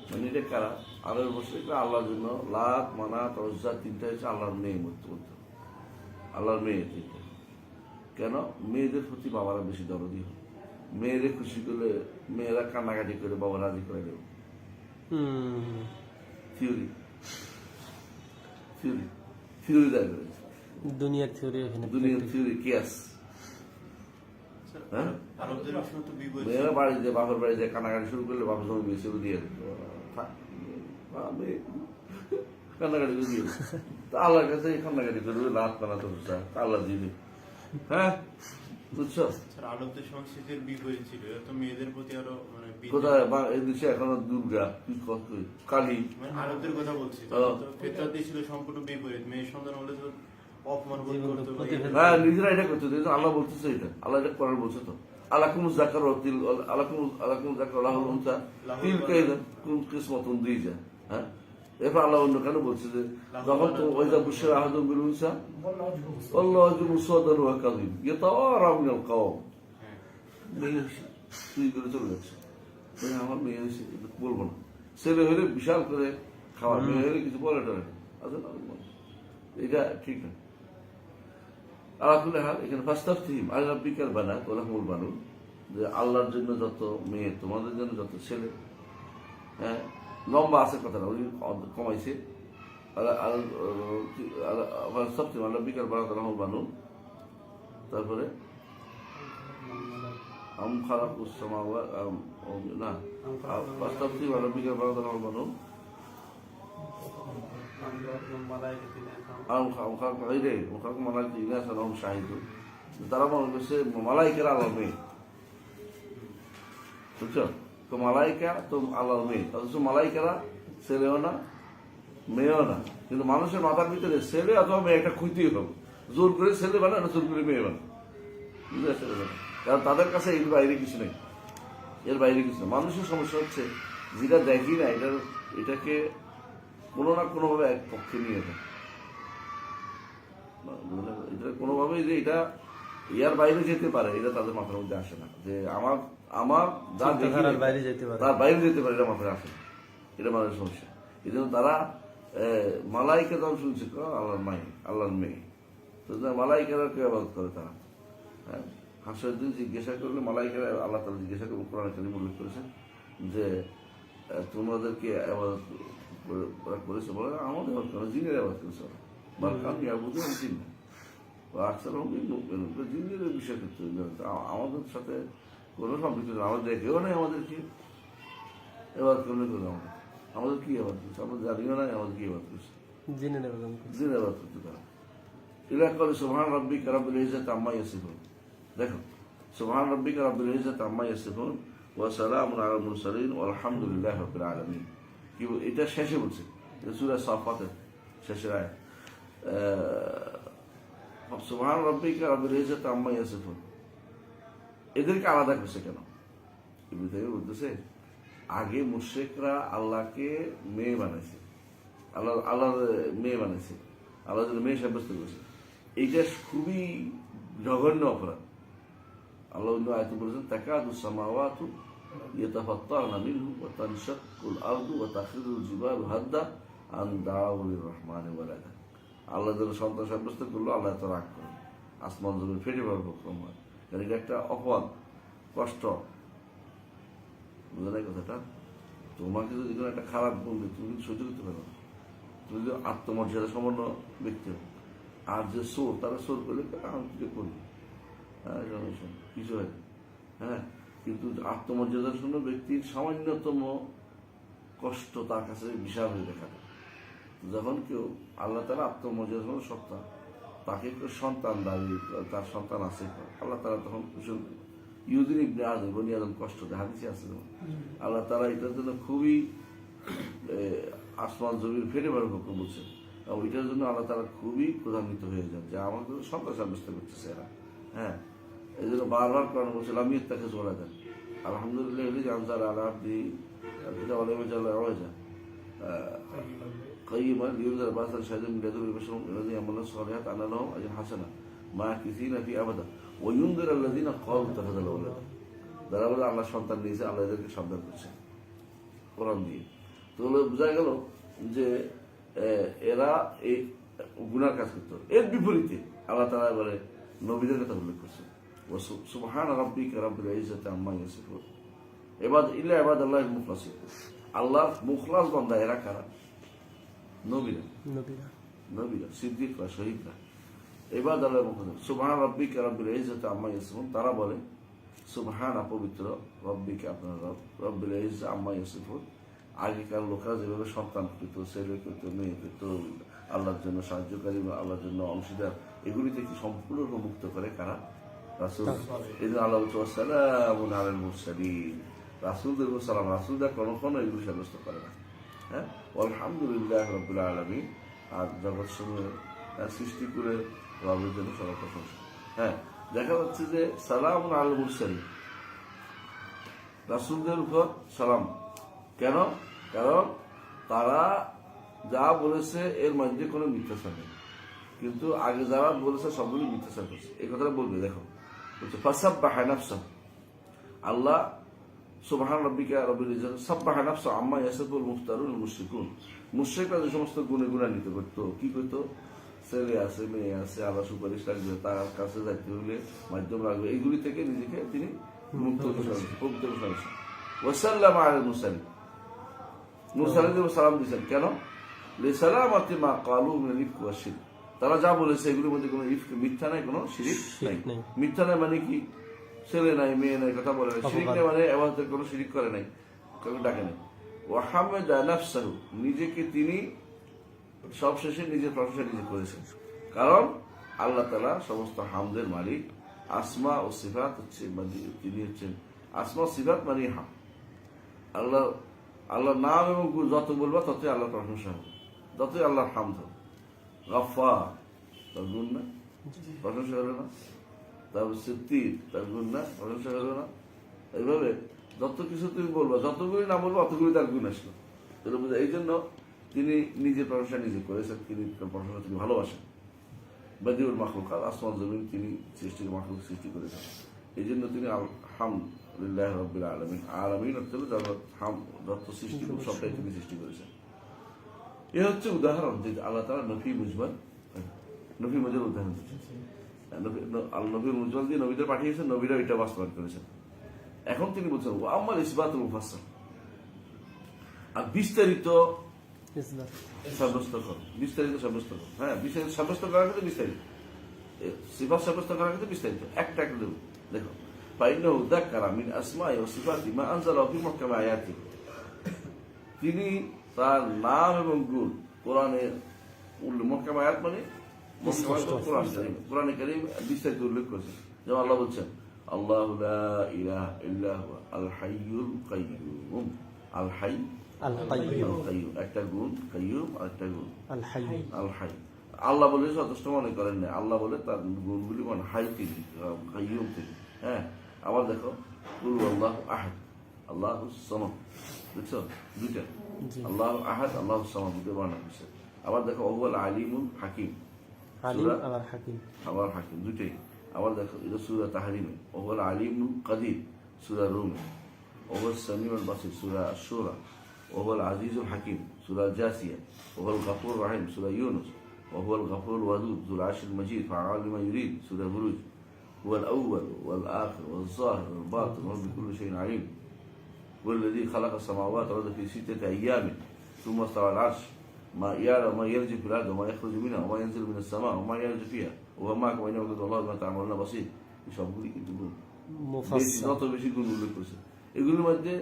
মানে এটা কারা? আল্লাহর মুশরিকরা আল্লাহর জন্য লাত, মানাত, উজ্জা তিনটা হচ্ছে আল্লাহর মেয়ে মতো, আল্লাহর মেয়ে তিনটা। কেন? মেয়েদের প্রতি বাবারা বেশি দরদি হয়, মেয়েরে খুশি করলে মেয়েরা কান্নাকাটি করে বাবা রাজি করে দেবে। থিওরি থিওরি থিওরি দেয় করেছে, দুনিয়ার থিওরি, দুনিয়ার থিওরি কেস। হ্যাঁ, মেয়েরা বাড়ি যায়, বাপের বাড়ি যায়, কান্নাকাটি শুরু করলে বাপের জমি বেশি দিয়ে কান্নাকাটি করে দিয়ে তা আল্লাহর কাছে কান্নাকাটি করবে, রাত বানাতে বসে আল্লাহ দিবে। হ্যাঁ, বুঝছো? আরবদের সংস্কৃতির বিপরীত ছিল, তো মেয়েদের প্রতি আরো মানে কোথায় এই দেশে এখনো দুর্গা কালী, মানে আরবদের কথা বলছি, ফিতরাতে ছিল সম্পূর্ণ বিপরীত, মেয়ের সন্তান হলে তো অপমান বোধ করতো। হ্যাঁ, নিজেরা এটা করতে, আল্লাহ বলতেছে এটা, আল্লাহ এটা করার বলছে তো। আলাকুমুজ যাকার আলাকুমুজ যাকার লাহুল উনসা তিলকা ইযান কিসমতুন দীজা। হ্যাঁ, এরপর আল্লাহ অন্য কেন বলছে যে যখন তো ওইদা বুশরা আহাদুম বিল উনসা আল্লাহু ওয়াজহু মুসওয়াদান ওয়া কাযীম ইয়াতাওয়ারা মিনাল কওম, মেয়ে হয়েছে তুই করে চলে যাচ্ছে, আমার মেয়ে হয়েছে বলবো না। ছেলে হলে বিশাল করে খাওয়া, মেয়ে হলে কিছু বলে টলে আচ্ছা না, এটা ঠিক না। আলাকুল্লি হাল, এখানে ফাস্তাফতিহিম আলি রাব্বিকাল বানাত ওয়া লাহুমুল বানুন, যে আল্লাহর জন্য যত মেয়ে, তোমাদের জন্য যত ছেলে। হ্যাঁ, লম্বা আছে কথাটা, ওই কমাইছে। ফাস্তাফতিহিম আলি রাব্বিকাল বানাত ওয়া লাহুমুল বানুন, তারপরে আম খালাকুস সামাওয়াতি না, ফাস্তাফতিহিম আলি রাব্বিকাল বানাত ওয়া লাহুমুল বানুন, তারা মনে করছে মালাইকেরা আল্লাহর মেয়ে, বুঝছো তো? মালাইকা তো আল্লাহর মেয়ে, অথচ মালাইকেরা ছেলেও না মেয়েও না। কিন্তু মানুষের মাথার ভিতরে ছেলে অথবা মেয়ে একটা খুঁজতেই হবে, জোর করে ছেলে বানায় না জোর করে মেয়ে বানায়, বুঝতে পারছে? কারণ তাদের কাছে এর বাইরে কিছু নেই, এর বাইরে কিছু নেই। মানুষের সমস্যা হচ্ছে যেটা দেখি না এটাকে কোনো না কোনোভাবে এক পক্ষে নিয়ে যায়, এটা কোনোভাবেই যে এটা ইয়ার বাইরে যেতে পারে এটা তাদের মাথার মধ্যে আসে না, যে আমার যা দেখি তার বাইরে যেতে পারে এটা মাথায় আসে না, এটা মানুষের সমস্যা। এই জন্য তারা মালাইকা যখন শুনছে আল্লাহর মাই, আল্লাহর মেয়ে, তো মালাইকারা কে আবাদত করে তারা? হ্যাঁ, হাসরের দিন জিজ্ঞাসা করলে মালাইকারা আল্লাহ তাআলা জিজ্ঞাসা করবে, কোরআন কারীমে উল্লেখ করেছেন যে তোমাদেরকে আবাদত করেছে, বলে আমাদের জিনের আবাদ করেছে, জিনের বিষয় ক্ষেত্রে আমাদের সাথে কোনো সম্পৃক্ত নেই, আমাদের দেখেও নাই আমাদেরকে এবার কেমনি করে আমাদের কি আবাদ করছে, আমরা জানিও নাই আমাদের কি আবাদ করছে, জিনের আবাদ করতে তারা। ইলাহ করে সুবহান রাব্বিকা রাব্বিল ইজ্জাতি আম্মা ইয়াসিফুন, দেখো সুবহান রাব্বিকা রাব্বিল ইজ্জাতি আম্মা ইয়াসিফুন ওয়া সালামুন আলাল মুরসালিন ওয়ালহামদুলিল্লাহি রাব্বিল আলামিন। কি এটা শেষে বলছে, সূরা সাফাতের শেষের আয়াত, সুবহান রাব্বিকা রাব্বিল ইজ্জাতি আম্মা ইয়াসিফুন। এদেরকে আলাদা করছে কেন? ইবনে তাইমিয়া বলতেছে আগে মুশরিকরা আল্লাহকে মেয়ে বানাইছে, আল্লাহর মেয়ে বানাইছে, আল্লাহ যদি মেয়ে সাব্যস্ত করেছে। এইটা খুবই জঘন্য অপরাধ। আল্লাহ অন্য আয়াতে বলেছেন তাকাদু সামাওয়াতু ইয়াতাফাত্তারনা মিনহু ওয়া তানশাক্কুল আরদু ওয়া তাখিরুল জিবালু হাদ্দা আন দাউ লিররহমানি ওয়ালাদা। আল্লাহ যেন সন্তান সাব্যস্ত করলো, আল্লাহ তো রাগ করেন, আসমান জমিন ফেটে পড়ার উপক্রম হয়। কারণ এটা একটা অপরাধ, কষ্ট, বুঝে নাই কথাটা? তোমাকে যদি কোনো একটা খারাপ বলবে তুমি কিন্তু সহ্য করতে পারো না। তুমি যদি আত্মমর্যাদা সম্পন্ন ব্যক্তি হো, আর যে সোর তারা সোর করলে আমি কি করি, হ্যাঁ কিছু হয়, হ্যাঁ, কিন্তু আত্মমর্যাদার জন্য ব্যক্তির সামান্যতম কষ্ট তার কাছে বিশাল হয়ে দেখা যায়। যখন কেউ আল্লাহ তারা আত্মমর্যাদার জন্য সত্তা, তাকে কেউ সন্তান দাবি, তার সন্তান আছে, আল্লাহ তারা তখন ভীষণ ইউদিন ইবনে আদম বনি আদম কষ্ট দেয়, হাদিসে আছে যেমন। আল্লাহ তারা এটার জন্য খুবই আসমান জমির ফেটে বেড়ে হুকুম বলছে, এবং এটার জন্য আল্লাহ তারা খুবই প্রধান্বিত হয়ে যান যে আমাদের সন্তান সাব্যস্ত করতেছে এরা। হ্যাঁ, এই জন্য বারবার কারণ বলছিল আমি তাকে জোড়া দেন আলহামদুলিল্লাহ জানজার আল্লাহ আপনি قيما لينذر بأسا شديدا من لدن البشر الذين يعملون الصالحات أن لهم أجرا حسنا ماكثين فيه أبدا وينذر الذين قالوا اتخذ الله ولدا। যারা বলে আল্লাহ সন্তান নিয়েছে, আল্লাহ এদেরকে সাবধান করছে কোরআন দিয়ে। তো বোঝা গেল যে এরা এই গুনার কাজ করতো। এর বিপরীতে আল্লাহ তাআলা বলে নবীদের কথা উল্লেখ করছে, সুবহানা রাব্বিকা রাব্বিল ইজ্জাতি আম্মা ইয়াসিফুন ইল্লা ইবাদাল্লাহিল মুখলাসিন। আল্লাহর মুখলাস বান্দা এরা কারা? নবীরা, নবীরা, সিদ্দিকরা, শহীদরা। ইবাদাল্লাহিল মুখলাসিন সুবহানা রাব্বিকা রাব্বিল ইজ্জাতি আম্মা ইয়াসিফুন। তারা বলে সুবহানা পবিত্র, রব্বিকা আপনার রব, রাব্বিল ইজ্জাতি আম্মা ইয়াসিফুন। আগেকার লোকরা যেভাবে সন্তান পেত, ছেলে পেত, মেয়ে পেত, আল্লাহর জন্য সাহায্যকারী, আল্লাহর জন্য অংশীদার, এগুলি থেকে সম্পূর্ণ মুক্ত করে কারা? রাসূল। এই জন্য আল্লাহ সালামুন আলাল মুরসালিন, রাসূলদের উপর সালাম। রাসূলরা কখনো এগুলি সাব্যস্ত করে না। হ্যাঁ, আলহামদুলিল্লাহ রাব্বিল আলামিন। আর জগৎ সমূহের সৃষ্টি করে রবের জন্য সবার প্রশংসা। হ্যাঁ, দেখা যাচ্ছে যে সালামুন আলাল মুরসালিন, রাসূলদের উপর সালাম। কেন? কারণ তারা যা বলেছে এর মধ্যে কোনো মিথ্যাচার নেই, কিন্তু আগে যারা বলেছে সবগুলি মিথ্যাচার করছে। এই কথাটা বলবে, দেখো বলছে ফাসাব্বাহা নাফসাহু, আল্লাহ সুবহান রাব্বিকা রাব্বিল ইজ্জাতি সাব্বাহা নাফসাহু আম্মা ইয়াসিফুল মুফতারুল মুশরিকুন। মুশরিকরা যে সমস্ত গুণে গুণান্বিত করতো, কি করতো? ছেলে আছে, মেয়ে আছে, আল্লাহ সুপারিশ লাগবে, তার কাছে যাইতে হলে মাধ্যম লাগবে, এইগুলি থেকে নিজেকে তিনি মুক্ত ঘোষণা পবিত্র ঘোষণা করেছেন। ওয়াসাল্লামা আলাল মুরসালিন, মুরসালিনদের সালাম দিয়েছেন। কেন? লিসালামাতি মা ক্বালু মিনাল ইফকি ওয়াশ শিরক। তারা যা বলেছে এগুলির মধ্যে কোনো মিথ্যা নাই, কোনো শিরিক নাই। মিথ্যা নাই মানে কি? ছেলে নাই, মেয়ে নাই, কথা বলে নাই। শিরিক নাই মানে ইবাদতের কোনো শিরিক করে নাই, কাউকে ডাকে নাই। ওয়া হামাদা নাফসাহু, নিজেকে তিনি সবশেষে নিজের প্রশংসা নিজে করেছেন। কারণ আল্লাহ তাআলা সমস্ত হামদের মালিক। আসমা ও সিফাত হচ্ছে, তিনি হচ্ছেন আসমা সিফাত মানে হাম। আল্লাহ আল্লাহর নাম এবং গুণ যত বলবা ততই আল্লাহর প্রশংসা হবে, যতই আল্লাহর হামদ হবে। গফফার, তার গুণ না, প্রশংসা হলো না। তারপর সিদ্দিক, তার গুণ না, প্রশংসা হলো না। এইভাবে যত কিছু তুমি বলবা, যতগুলি না বলবো অতগুলি তার গুণ আসলো। এই জন্য তিনি নিজের প্রশংসা নিজে করেছেন, তিনি প্রশংসা তিনি ভালোবাসেন। বাদিউল মাখলুকাত, আসমান জমিন তিনি সৃষ্টির মাখলুক সৃষ্টি করেছেন। এই জন্য তিনি আলহামদুলিল্লাহ রাব্বিল আলামিন, আলামিন অর্থ যত সৃষ্টি সবটাই তিনি সৃষ্টি করেছেন। এ হচ্ছে উদাহরণ যে আল্লাহ তাআলা নফি মুজমাল, নফি মুজমাল উদাহরণ দিচ্ছেন। নবী মুজমাল দিয়ে নবীদের পাঠিয়েছেন, নবীরা এটা বাস্তবায়ন করেছেন। এখন তিনি বলছেন ওয়া আম্মাল ইসবাতুল মুফাসসাল, আর বিস্তারিত সাব্যস্ত করো, বিস্তারিত সাব্যস্ত করো। হ্যাঁ, বিস্তারিত সাব্যস্ত করার ক্ষেত্রে বিস্তারিত, সিফাত সাব্যস্ত করার ক্ষেত্রে বিস্তারিত। একটা একটা দেব, দেখো ফাইন্নাহু যাক্কারা মিন আসমাই ওয়া সিফাতি মা আনজালা ফি মুহকামি আয়াতি। তিনি তার নাম এবং গুণ কোরআনের মুহকামি আয়াত মানে কোরআনে কারীম বিস্তারিত উল্লেখ করেছেন। যেমন আল্লাহ বলছেন আল্লাহু লা ইলাহা ইল্লা হুয়া আল হাইয়ুল কাইয়্যুম। আল হাই, আল কাইয়্যুম একটা গুণ, কাইয়্যুম আরেকটা গুণ আল হাই। আল হাই আল্লাহ বলে যথেষ্ট মনে করেন না, আল্লাহ বলে তার গুণগুলি মানে হাই তিনি, কাইয়্যুম তিনি। হ্যাঁ, আবার দেখো কুল আল্লাহু আহাদ, আল্লাহুস সামাদ, বুঝছো? দুইটা আল্লাহু আহাদ, আল্লাহুস সামাদ, দুটো বানানো হয়েছে। আবার দেখো ওহুয়াল আলিমুল হাকিম, আলিম সূরা আবার হাকিম। আবার হাকিম, দুইটাই। আবার দেখো এটা সূরা তাহরিমে, ওহুয়াল আলিমুল কাদির সূরা রুম, ওহুয়াল সামিউল বাসির সূরা আশ-শুরা, ওহুয়াল আজিজুল হাকিম সূরা জাসিয়া, ওহুয়াল গফুর রহিম সূরা ইউনুস, ওহুয়াল গফুরুল ওয়াদুদ সূরা আশিল মজিদ ফাআল লিমা ইউরিদ সূরা বুরুজ, হুয়াল আউয়াল ওয়াল আখির ওয়াল যাহির ওয়াল বাতিন ওয়া বিকুল্লি শাইইন আলিম, والذي خلق السماوات والأرض في 6 أيام ثم استوى على العرش ما يعلم ما يلج في الأرض وما يخرج منها وما ينزل من السماء وما يعرج فيها وهو معكم أينما كنتم والله بما تعملون بصير। এই সবগুলি কিন্তু বেশি, মুফাসসাল। যত বেশি গুণ উল্লেখ করেছে এগুলোর মধ্যে,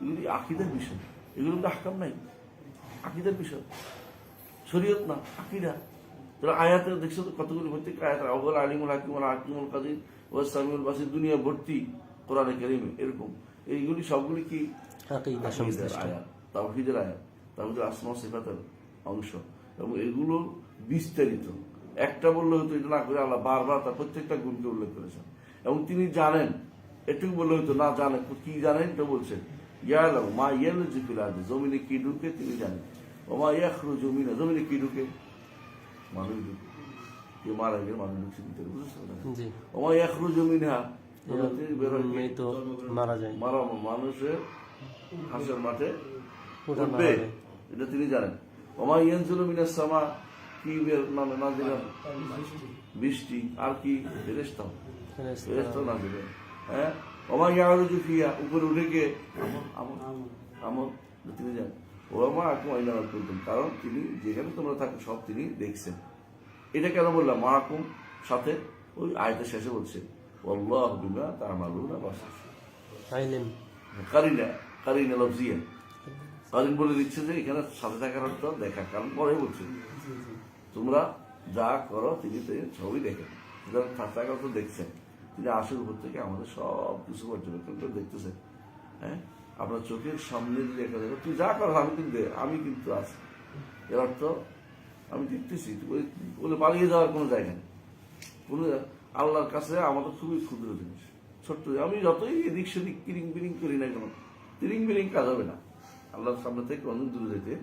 এগুলি আকীদার বিষয়, এগুলোর মধ্যে আহকাম নাই, আকীদার বিষয়, শরীয়ত না, আকীদা। তোরা আয়াতে দেখছো তো কতগুলি ভর্তি আয়াত, আউয়াল আলিমুল হাকিমুল হাকিমুল কাদির ওয়াস সামিউল বাসির, দুনিয়া ভর্তি কোরআনে কারীমে এরকম। এইগুলি সবগুলি কি আকীদা আকীদার সংশ্লিষ্ট। আয়াত, তাওহীদের আয়াত, তাওহীদের আসমা ওয়া সিফাতের অংশ, এবং এগুলো বিস্তারিত। একটা বললে হয়তো এটা না করে আল্লাহ বারবার তার প্রত্যেকটা গুণকে উল্লেখ করেছেন, এবং তিনি জানেন। এটুকু বললে হয়তো না, জানেন কি জানেন তো বলছেন, ইয়ালামু মা ইয়ালজু ফিল আরদি, জমিনে কি ঢুকে তিনি জানেন, ওয়া মা ইয়াখরুজু মিনহা, জমিনে কি ঢুকে, মানুষ ঢুকে, কেউ মারা গেলে মানুষ ঢুকছে ভিতরে, বুঝেছো না? জি, ওয়া মা ইয়াখরুজু মিনহা, বের হয় এই তো মারা যায়, মারা মানুষের হাসের মাঠে উঠানো উঠবে, হবে। এটা তিনি জানেন। ওমা ইয়ানজুলু মিনাস সামা, কি নাযিল হয়? বৃষ্টি, আর কি ফেরেশতা, ফেরেশতা নাযিল হয়। হ্যাঁ, ওমা ইয়ারুজু ফিহা, উপরে উঠে গিয়ে আমল আমল তিনি জানেন। ওমা আকুম আইনামা কুনতুম, কারণ তিনি যেখানে তোমরা থাকো সব তিনি দেখছেন। এটা কেন বললাম মাহকুম সাথে? ওই আয়াতের শেষে বলছে আল্লাহু বিমা তা'মালুনা বাসীর। আইলেম কারিনা লফজিয়া, কারিন বলে দিচ্ছে যে এখানে সাথে থাকার অর্থ দেখা, কারণ পরে বলছে তোমরা যা করো তিনি সবই দেখেন, সুতরাং সাথে থাকার অর্থ দেখছেন। তিনি আসল উপর থেকে আমাদের সব কিছু পর্যবেক্ষণ করে দেখতেছেন। হ্যাঁ, আপনার চোখের সামনে যদি দেখা দেখো, তুই যা করো আমি কিন্তু আছি, এর অর্থ আমি দেখতেছি। বলে পালিয়ে যাওয়ার কোনো জায়গা নেই, কোনো আল্লাহর কাছে আমাদের খুবই ক্ষুদ্র জিনিস, ছোট্ট। আমি যতই এদিক সেদিক কিরিং বিরিং করি না কেন, তিরিং বিরিং কাজ হবে না, আল্লাহর সামনে থেকে অনেক দূরে যেতে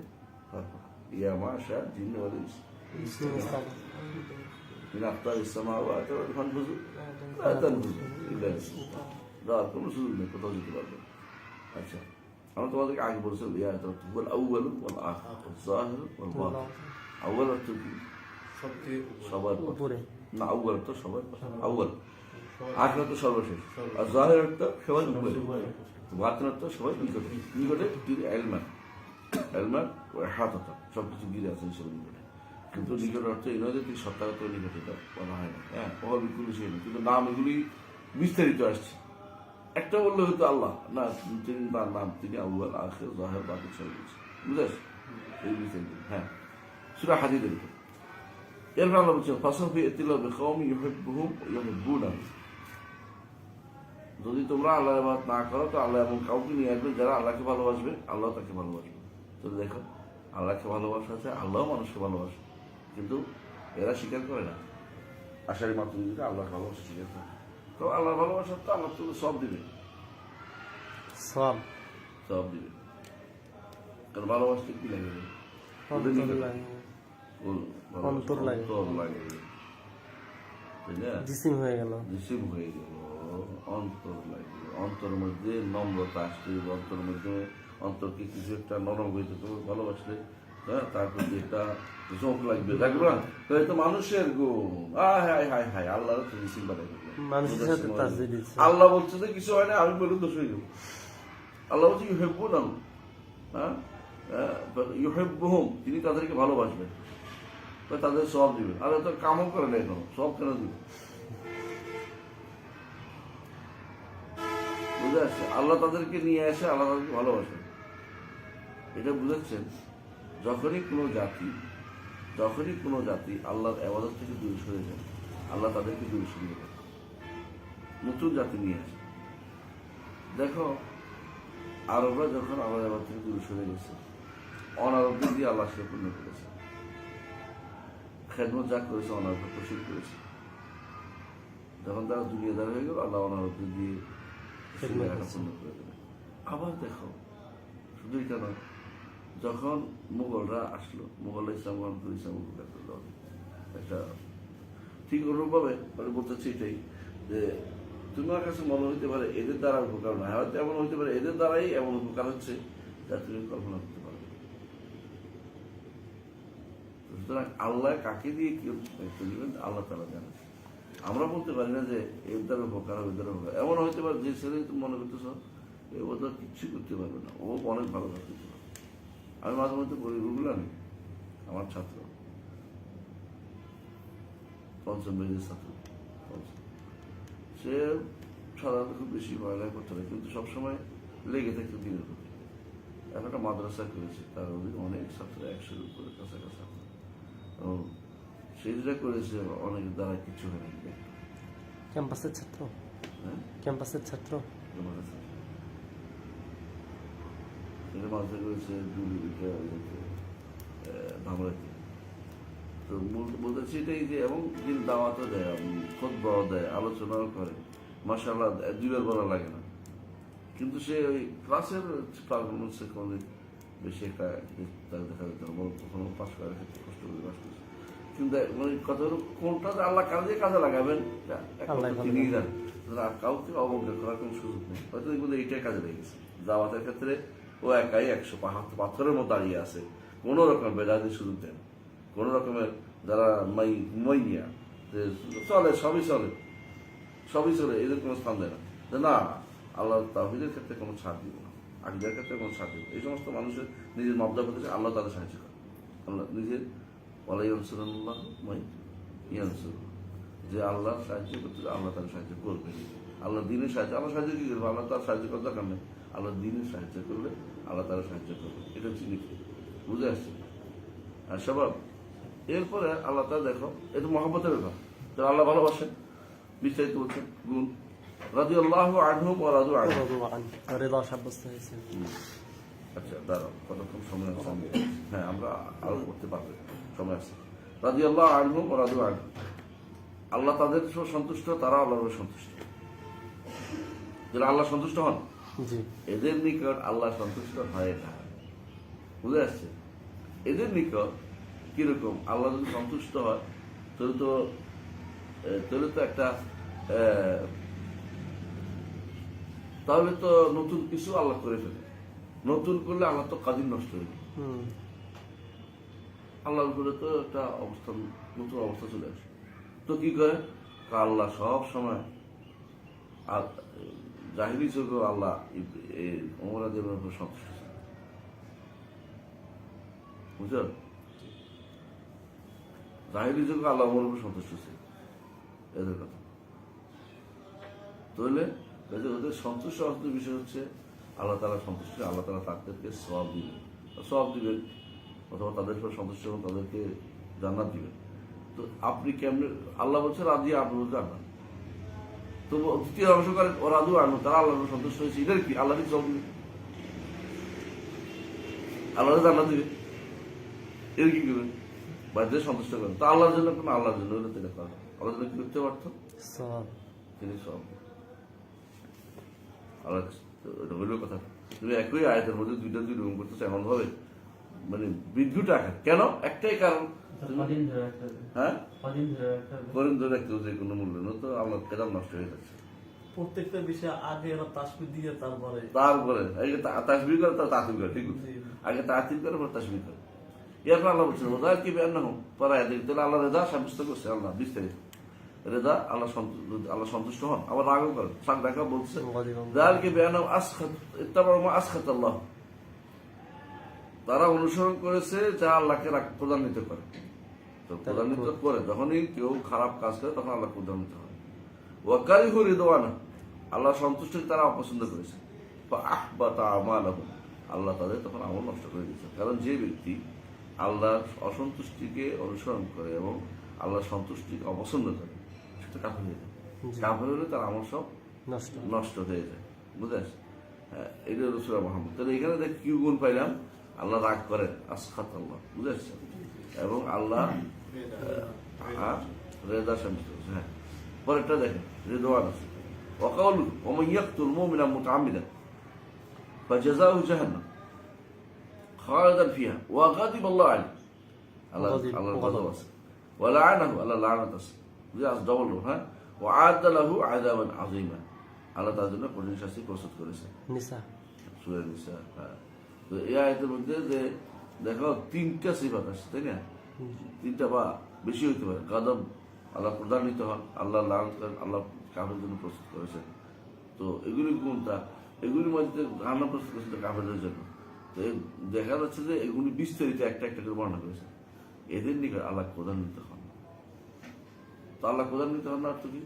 পারবো। ইয়া মাশা জিন্ন ওয়াল ইনস মিন আফতারিস সামাওয়াতি ওয়াল ফানফুযু লা তানফুযু ইল্লা বিসমিল্লাহ, যার কোনো সুযোগ নেই, কোথাও যেতে পারবে না। আচ্ছা, আমরা তোমাদেরকে আগে বলছিলাম ইয়া ওয়াল আউয়ালু ওয়াল আখির ওয়াল যাহিরু ওয়াল বাতিন। আউয়াল অর্থ কি? সবচেয়ে সবার উপরে, না, আউয়াল অর্থ সবার, আউয়াল। আখির অর্থ সর্বশেষ, আর যাহির অর্থ সবার উপরে, বাতিন অর্থ সবাই নিকটে। নিকটে তিনি এলমান হাততা, সবকিছু গিরে আছে ঈশ্বরের নিকটে। কিন্তু নিকট অর্থ এই নয় যে তিনি সত্তাগত নিকটে, এটা বলা হয় না। হ্যাঁ, অভাব বিকুল সেই না, কিন্তু নাম এগুলি বিস্তারিত আসছে। একটা বললে হয়তো আল্লাহ না, তিনি তার নাম, তিনি আউয়াল আখির যাহির বাতিন সব কিছু, বুঝেছ? এই বিস্তারিত। হ্যাঁ, সূরা হাদীদের উপর। এরপর আল্লাহ বলছেন ফাসাফি ইতিল্লাহু বিকওমি ইউহিব্বুহুম ওয়া ইউহিব্বুনাহু, যদি তোমরা আল্লাহর ইবাদত না করো তো আল্লাহ এমন কাউকে নিয়ে আসবে যারা আল্লাহকে ভালোবাসবে, আল্লাহ তাকে ভালোবাসবে। তো দেখো, আল্লাহকে ভালোবাসা আছে, আল্লাহ মানুষকে ভালোবাসে, কিন্তু এরা স্বীকার করে না। আশারি মাত্র যদি আল্লাহর ভালোবাসা স্বীকার করে, তো আল্লাহর ভালোবাসা তো আল্লাহ তো সব দিবে, সব দিবে। কারণ ভালোবাসতে কি লাগে? অন্তর লাগে, তাই না? জিসিম হয়ে গেল, অন্তর লাগে। অন্তরের মধ্যে নম্রতা আসতে, অন্তরের মধ্যে অন্তরকে কিছু একটা নরম হইতে, তো ভালোবাসলে হ্যাঁ তার প্রতি একটা চোখ লাগবে, লাগবে না? তো মানুষের গুণ, হায় হায় হায়, আল্লাহ মানুষের সাথে তাসবিহ দিচ্ছে। আল্লাহ বলছে যে কিছু হয় না, আমি বলে দোষ হয়ে যাবো। আল্লাহ বলছে ইউহিব্বুনাহু, হ্যাঁ ইউহিব্বুহুম, তিনি তাদেরকে ভালোবাসবেন, তাদের সব দিবেন। আর তো কামও করে না, এখনো সব কেন দিবেন? বুঝে আসছে? আল্লাহ তাদেরকে নিয়ে আসে, আল্লাহ তাদেরকে ভালোবাসেন, এটা বুঝাচ্ছেন। যখনই কোনো জাতি আল্লাহর ইবাদত থেকে দূরে সরে যায়, আল্লাহ তাদেরকে দূরে সরিয়ে দেয়, নতুন জাতি নিয়ে আসে। দেখো, আরবরা যখন আল্লাহর ইবাদত থেকে দূরে সরে গেছে, অনারবদের দিয়ে আল্লাহ সে পূর্ণ করেছে, খেদমত যা করেছে অনারবরা প্রসিদ্ধ করেছে। যখন তারা দুনিয়াদার হয়ে গেল, আল্লাহ অনারবদের দিয়ে পূর্ণ করে দেবে। আবার দেখো, শুধু এটা নয়, যখন মুঘলরা আসলো, মুঘলরা ইসলাম গ্রহণ করে ইসলাম একটা ঠিক অনুরূপভাবে মানে বলতেছি এটাই যে তোমার কাছে মনে হইতে পারে এদের দ্বারা উপকার না, হয়তো এমন হইতে পারে এদের দ্বারাই এমন উপকার হচ্ছে যা তুমি কল্পনা করতে পারবে। সুতরাং আল্লাহ কাকে দিয়ে কি দিবেন আল্লাহ তাআলা জানে। আমরা বলতে পারি না যে এর দ্বারা উপকার হবে, এর দ্বারা উপকার। এমন হইতে পারে যে ছেলে তুমি মনে করতেছ ও তো কিচ্ছু করতে পারবে না, ও অনেক ভালো কাজ করতে পারবে। আমি মাঝে মধ্যে বলি রুগুল আমি আমার ছাত্র, পঞ্চম বেজের ছাত্র, সে সাধারণত খুব বেশি পড়ালেখা করতে পারে, কিন্তু সবসময় লেগে থাকতো দিনের প্রতি। এখন একটা মাদ্রাসা করেছে, তার অনেক ছাত্র 100-এর উপরে কাছাকাছি ছাত্র, এবং সে যেটা করেছে অনেকের দ্বারা কিছু হয়নি। ক্যাম্পাসের ছাত্র, হ্যাঁ, ক্যাম্পাসের ছাত্র সেটা মাদ্রাসা করেছে ধামরাইতে। তো বলতেছি এটাই যে, এবং দিন দাওয়াতও দেয়, খুতবাও দেয়, আলোচনাও করে, মাশাআল্লাহ, দুইবার বলা লাগে না। কিন্তু সে ওই ক্লাসের পারফরমেন্সে কোনোদিন বেশি একটা তাকে দেখা যেত না, কখনো পাশ করার ক্ষেত্রে কষ্ট করে পাশ করছে। কিন্তু মানে কত কোনটা আল্লাহ কাজে কাজে লাগাবেন তিনিই জানেন। আর কাউকে অবজ্ঞা করার কোনো সুযোগ নেই। হয়তো এগুলো এইটাই কাজে লেগেছে। দাওয়াতের ক্ষেত্রে ও একাই 100 পাথরের মতো দাঁড়িয়ে আছে, কোনো রকমের বেদাতির সুযোগ দেন, কোনো রকমের যারা মাইয়া চলে সবই চলে এদের কোনো স্থান দেয় না। না, আল্লাহ তাওহীদের ক্ষেত্রে কোনো ছাড় দিব না, আকীদার ক্ষেত্রে কোনো ছাড় দিব। এই সমস্ত মানুষের নিজের মবদা করতেছে, আল্লাহ তাদের সাহায্য করে। আল্লাহ নিজের ওয়ালা ইয়ানসুরুল্লাহ মান ইয়ানসুরুহু, যে আল্লাহ সাহায্য করতে আল্লাহ তাদের সাহায্য করবে। আল্লাহ দিনের সাহায্য, আল্লাহ সাহায্য কি করবে? আল্লাহ তার সাহায্য করার দরকার নেই। আল্লাহ দিনের সাহায্য করলে আল্লাহ তারা সাহায্য করবে, এটা হচ্ছে নীতি। বুঝে আসছে? আর সবাব এরপরে আল্লাহ তারা দেখো, এটা মহব্বতের ব্যাপার। যারা আল্লাহ ভালোবাসেন, বিস্তারিত বলছেন গুণ, রাদিয়াল্লাহু আনহুম ওয়া রাদু আনহু। রিদা সাব্যস্ত হয়েছে। আচ্ছা দাঁড়াও, কতক্ষণ সময় আছে? হ্যাঁ, আমরা আরো করতে পারবো, সময় আছে। রাদিয়াল্লাহু আনহুম ওয়া রাদু আনহু, আল্লাহ তাদের সন্তুষ্ট, তারা আল্লাহর সন্তুষ্ট। যারা আল্লাহ সন্তুষ্ট হন, এদের নিকট আল্লাহ সন্তুষ্ট হয় না। বুঝে আসছে? এদের নিকট কিরকম আল্লাহ যদি সন্তুষ্ট হয়, তাহলে তো একটা তাহলে তো নতুন কিছু আল্লাহ করে ফেলে। নতুন করলে আল্লাহ তো কাদির নষ্ট হয়ে যায়, আল্লাহর উপরে তো একটা অবস্থান, নতুন অবস্থা চলে আসে। তো কি করে? আল্লাহ সব সময় আর জাহিলি যুগে আল্লাহ ওমর রাদিয়াল্লাহু আনহুর উপর সন্তুষ্ট ছিল। বুঝছো? জাহিলি যুগে আল্লাহ ওমরের উপর সন্তুষ্ট ছিল, এদের কথা। তাহলে ওদের সন্তুষ্ট হওয়ার বিষয় হচ্ছে আল্লাহ তাআলা সন্তুষ্ট, আল্লাহ তাআলা তাদেরকে সওয়াব দিবেন, অথবা তাদের উপর সন্তুষ্ট এবং তাদেরকে জান্নাত দিবেন। তো আপনি কেমনে? আল্লাহ বলছে রাজি, আপনি বলছেন জান্নাত। তো দ্বিতীয় অংশ করেন ও রাজু আনু, তারা আল্লাহ সন্তুষ্ট হয়েছে, এদের কি আল্লাহ সব দিবে, আল্লাহ জান্নাত দিবে, এর কি করবেন? বাড়িতে সন্তুষ্ট করেন তা আল্লাহর জন্য, কোনো আল্লাহর জন্য হলে তিনি করেন, আল্লাহর জন্য কি করতে পারত? তিনি সব আল্লাহ। এটা বলবে কথা, তুমি একই আয়াতের মধ্যে দুই রকম করতেছো এমন ভাবে, মানে বিদ্যুৎ আঘাত। কেন? একটাই কারণ, হ্যাঁ, করিম ধরে রাখতে যে কোনো মূল্য না, তো আমার কেদাম নষ্ট হয়ে যাচ্ছে। প্রত্যেকটা বিষয়ে আগে এরা তাসবিহ দিয়ে তারপরে আগে তাসবিহ করে, তার তাতিল করে, ঠিক আছে? আগে তাতিল করে, পর তাসবিহ করে। এরপর আল্লাহ বলছেন ওদা কি বেয়ান্ন হোক পরায় দিক, তাহলে আল্লাহ রেদা সাব্যস্ত করছে। আল্লাহ বিস্তারিত রেদা, আল্লাহ সন্তুষ্ট হন, আবার রাগও করেন। সাক দেখা বলছে কি বেয়ান্ন আসখাত আল্লাহ, তারা অনুসরণ করেছে যা আল্লাহকে প্রধান্বিত করে। তো প্রধান্বিত করে যখনই কেউ খারাপ কাজ করে, তখন আল্লাহ প্রধান্বিত হয়। ওয়াকারিহু রিদওয়ানা, আল্লাহ সন্তুষ্ট তারা অপছন্দ করেছে। আহবাতা আমালাহুম, আল্লাহ তাদের তখন আমল নষ্ট করে দিয়েছে। কারণ যে ব্যক্তি আল্লাহর অসন্তুষ্টিকে অনুসরণ করে এবং আল্লাহর সন্তুষ্টিকে অপছন্দ করে, সেটা কাফের হয়ে যায়। কাফের হলে তার আমল সব নষ্ট হয়ে যায়। বুঝে আসে? হ্যাঁ, এটা হলো সূরা মুহাম্মদ। তাহলে এখানে দেখ কি গুণ পাইলাম? আল্লাহ রাগ করেন, আসখাত আল্লাহ। বুঝে আসছে? এবং আল্লাহ রেদা সন্তুষ্ট। হ্যাঁ, পরেরটা দেখেন, রিদওয়ান আছে। ওয়াকাউলু ওমান ইয়াকতুল মুমিনান মুতাআম্মিদান ফাজাযাউহু জাহান্নাম খালিদান ফিহা ওয়া গাদিবা আল্লাহু আলাইহি, আল্লাহ গজব আছে। ওয়া লাআনাহু, আল্লাহ লানত আছে। যে আজ ডবল, হ্যাঁ, ও আদালাহু আযাবান আযীমা, আল্লাহ তার জন্য কঠিন শাস্তি প্রস্তুত করেছে। নিসা সূরা নিসা। হ্যাঁ, তো এই আয়াতের মধ্যে যে দেখো 3টা সিফাত আছে, তাই না? 3টা বা বেশি হইতে পারে। গাদব, আল্লাহ প্রধানিত হন, আল্লাহ লানত করেন, আল্লাহ কাফের জন্য প্রস্তুত করেছেন। তো এগুলি কোনটা? এগুলির মধ্যে জাহান্নাম প্রস্তুত করেছেন কাফেরদের জন্য। তো দেখা যাচ্ছে যে এগুলি বিস্তারিত একটা একটা করে বর্ণনা করেছে। এদের নিকট আল্লাহ প্রধানিত হন। তো আল্লাহ প্রধানিত হন না অর্থ কি?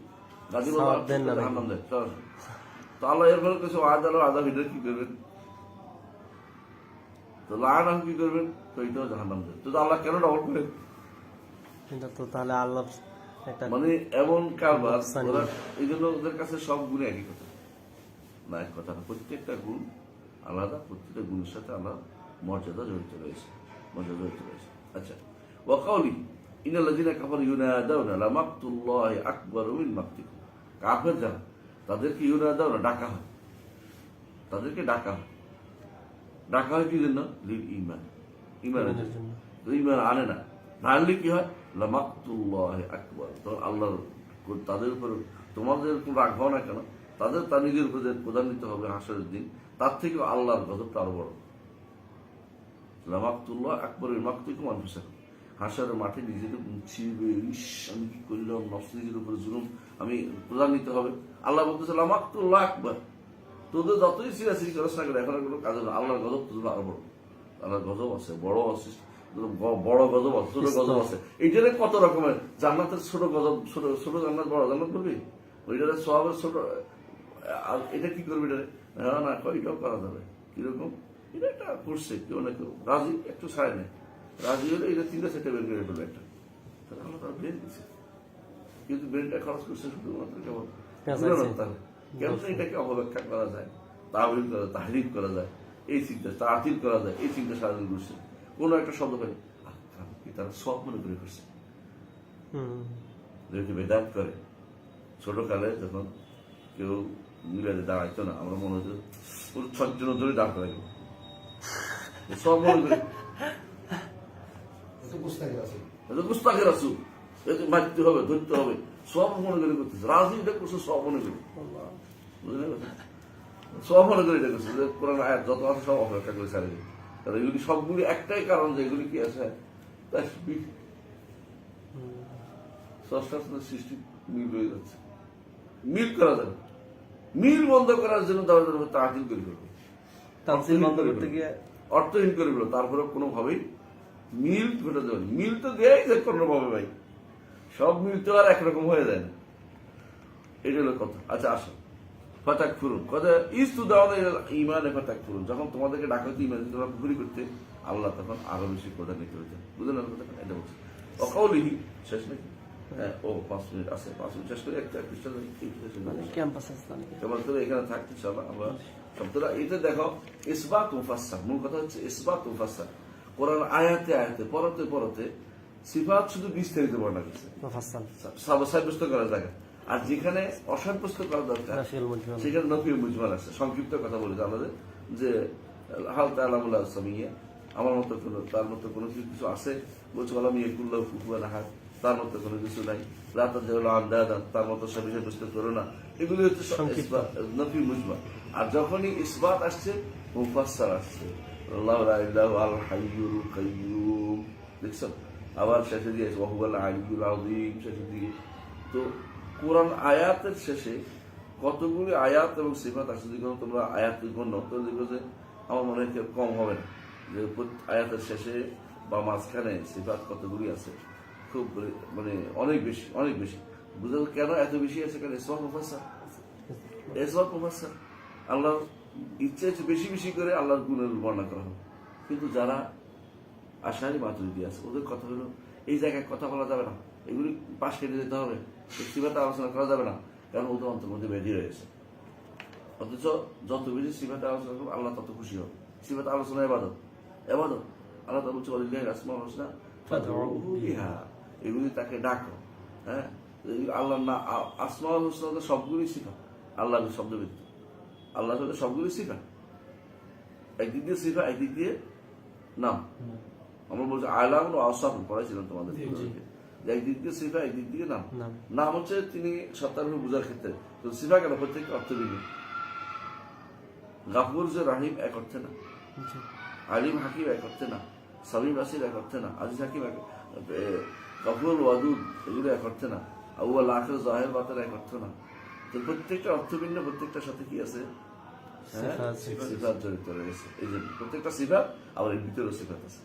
গাজী বাবা জাহান্নাম দেয়। তো আল্লাহ এর ফলে কিছু আযাব এটা কি করবেন? তো লাআনাহু কি করবেন? তো এটাও জাহান্নাম দেয়। তো আল্লাহ কেন ডবল করেন? এটা তো তাহলে আল্লাহর একটা মানে এমন কারবার, ওরা এই জন্য ওদের কাছে সব গুণ একই কথা না, এক কথা না। প্রত্যেকটা গুণ আলাদা, প্রত্যেকটা গুণের সাথে আল্লাহ মর্যাদা জড়িত রয়েছে, মর্যাদা জড়িত রয়েছে। আচ্ছা, ওয়াকাউলি ইন্নাল্লাযীনা কাফারু ইউনাদাউনা লামাকতুল্লাহি আকবারু মিন মাকতিকুম। কাফের যারা, তাদেরকে ইউনাদাউনা ডাকা হয়, তাদেরকে ডাকা হয়। ডাকা হয় কি জন্য? লিল ঈমান, ঈমানের জন্য। তো ঈমান আনে না, না আনলে কি হয়? লামাকতুল্লাহি আকবার। তো আল্লাহর তাদের উপর তোমাদের কোন রাগ হও না কেন, তাদের তার নিজের উপর যে প্রধানিত হবে হাসরের দিন, তার থেকেও আল্লাহর গজবটা আরো বড়। লামাকতুল্লাহ আকবরের মাকতিকুম আনফুসাকুম। হাসরের মাঠে নিজেদের ছিড়বে, ইস আমি কি করলাম, নফস নিজের উপরে জুলুম, আমি প্রধানিত হবে। আল্লাহ বলতেছে লামাকতুল্লাহ আকবর, তোদের যতই সিরাসিরি করাস না করে এখন কোনো কাজ হবে, আল্লাহর গজব তোদের আরো বড়। আল্লাহর গজব আছে, বড় আছে, বড় গজব আছে, ছোট গজব আছে। এইটারে কত রকমের, জান্নাতের ছোট গজব, ছোট ছোট জান্নাত, বড় জান্নাত করবি, ওইটারে সবের ছোট। আর এটা কি করবি? এটারে হ্যাঁ না এটাও করা যাবে। কিরকম? এটা একটা করছে কেউ না কেউ, রাজি একটু ছাড়ে নেই, রাজি হলে এটা 3টা 4টা বের করে ফেলবে একটা। তাহলে আল্লাহ তার ব্রেন দিচ্ছে, কিন্তু ব্রেনটা খরচ করছে শুধুমাত্র কেবল কেমন এটাকে অপব্যাখ্যা করা যায়, তাহবিল করা, তাহরিফ করা যায়, এই চিন্তা তাতিল করা যায়, এই চিন্তা সারাদিন করছে। কোনো একটা শব্দ পাই তারা সব মনে করে করছে, যেহেতু বেদাত করে। ছোটকালে যখন কেউ মিলাদে দাঁড়াইতো না, আমরা মনে হতো পুরো 6 জন ধরে দাঁড় করাই সব মনে করে গুস্তাখের রাসূল, মারতে হবে, ধরতে হবে, সব মনে করে করতেছে। রাজি এটা করছে সব মনে করে, বুঝলেন? সব মনে করে এটা করছে। কোরআন আয়াত যত আছে সব অপেক্ষা করে ছাড়ে দিই। কারণ এগুলি সবগুলি একটাই কারণ যে এগুলি কি আছে, তাসবিহ, স্রষ্টার সাথে সৃষ্টি মিল হয়ে যাচ্ছে। মিল করা যাবে, মিল বন্ধ করার জন্য তাতিল করে ফেলবে, অর্থহীন করে ফেলবে, তারপরে কোনোভাবেই মিল ঘটে যাবে। মিল তো দেয়াই যায় কোনোভাবে ভাই, সব মিল তো আর একরকম হয়ে যায় না। এটা হলো কথা। আচ্ছা আসো, ফাতাক ফুরুন কথা ইস্তু দাওয়াত ইমানে ফাতাক ফুরুন। যখন তোমাদেরকে ডাকা হতো ইমান তোমরা পুকুরি করতে, আল্লাহ তখন আরো বেশি প্রধানিত হইতে। বুঝলেন কথা? এটা বলছে অকাউলিহি। শেষ নাকি? হ্যাঁ, ও 5 মিনিট আছে, 5 মিনিট শেষ করে একটা পৃষ্ঠা কেবল করে এখানে থাকতে ইনশাআল্লাহ আমরা শব্দটা এটা দেখো। ইসবাত মুফাসসার, মূল কথা হচ্ছে ইসবাত মুফাসসার। কোরআন আয়াতে আয়াতে পরতে পরতে সিফাত শুধু বিস্তারিত বর্ণনা করছে, সাব্যস্ত করা জায়গা। আর যেখানে অসাব্যস্ত করা দরকার সেখানে নফি মুজমাল আছে। সংক্ষিপ্ত কথা বলে আমাদের যে হাল তাআলামুল্লাহ সামিয়া, আমার মতো কোনো, তার মতো কোনো কিছু আছে? বলছে আলাম ইয়াকুল্লাহু কুফুয়ান আহাদ, তার মতো কোনো কিছু নাই। লা তাজআলু আনদাদান, তার মতো সব বিষয় বুঝতে করো না। এগুলি হচ্ছে নফি মুজমাল। আর যখনই ইসবাত আসছে মুফাসসার আসছে, আল্লাহু লা ইলাহা আল হাইয়ুল কাইয়্যুম, দেখছো? আবার শেষে দিয়ে ওয়াহুয়াল আলিয়্যুল আযীম শেষে দিয়ে। তো কোরআন আয়াতের শেষে কতগুলি আয়াত এবং সিফাত আছে, যেগুলো তোমরা আয়াত গণ্য তো দেখবে যে আমার মনে হয় কম হবে না, যে আয়াতের শেষে বা মাঝখানে সিফাত কতগুলি আছে, খুব মানে অনেক বেশি, অনেক বেশি। বুঝতে কেন এত বেশি আছে? কারণ ইসবাত মুফাসসার, ইসবাত মুফাসসার। আল্লাহর ইচ্ছা হচ্ছে বেশি বেশি করে আল্লাহর গুণের বর্ণনা করা হবে। কিন্তু যারা আশারি মাতুরিদি আছে, ওদের কথা হলো এই জায়গায় কথা বলা যাবে না, এগুলি পাশ কেটে যেতে হবে, সিফাতে আলোচনা করা যাবে না, কারণ ওদের অন্তর মধ্যে ব্যাধি রয়েছে। অথচ যত বেশি সিফাতে আলোচনা করবো আল্লাহ তত খুশি হবে। সিফাতে আলোচনা এবাদত, এবাদত। আল্লাহ তা বলছে ওয়ালিল্লাহিল আসমাউল হুসনা ফাদউহু বিহা, এগুলি তাকে ডাকো। হ্যাঁ, আল্লাহ না আসমাউল হুসনা সবগুলি সিফাত, আল্লাহ শব্দভিত্তিক, আল্লাহ সবগুলি সিফাত। একদিক দিয়ে সিফা, একদিক দিয়ে নাম। আমরা বলছি আলাম ও আওসাফ পড়াইছিলাম তোমাদের, একদিক দিয়ে সিফা, একদিক দিয়ে নাম। নাম। নাম হচ্ছে তিনি সত্তার বোঝার ক্ষেত্রে, তো সিফা কেন প্রত্যেকটা অর্থবিহীন। গাফুর যে রাহিম এক অর্থে না, জি। আলিম হাকিম এক অর্থে না, সামিম বাসির এক অর্থে না, আজিজ হাকিম গাফুর ওয়াদুদ এগুলো এক অর্থে না, আউয়াল আখির জাহির বাতের এক অর্থ না। তো প্রত্যেকটা অর্থভিন্ন, প্রত্যেকটার সাথে কি আছে? হ্যাঁ, সিফাত জড়িত রয়েছে। এই জন্য প্রত্যেকটা সিফাত, আবার এর ভিতরেও সিফাত আছে,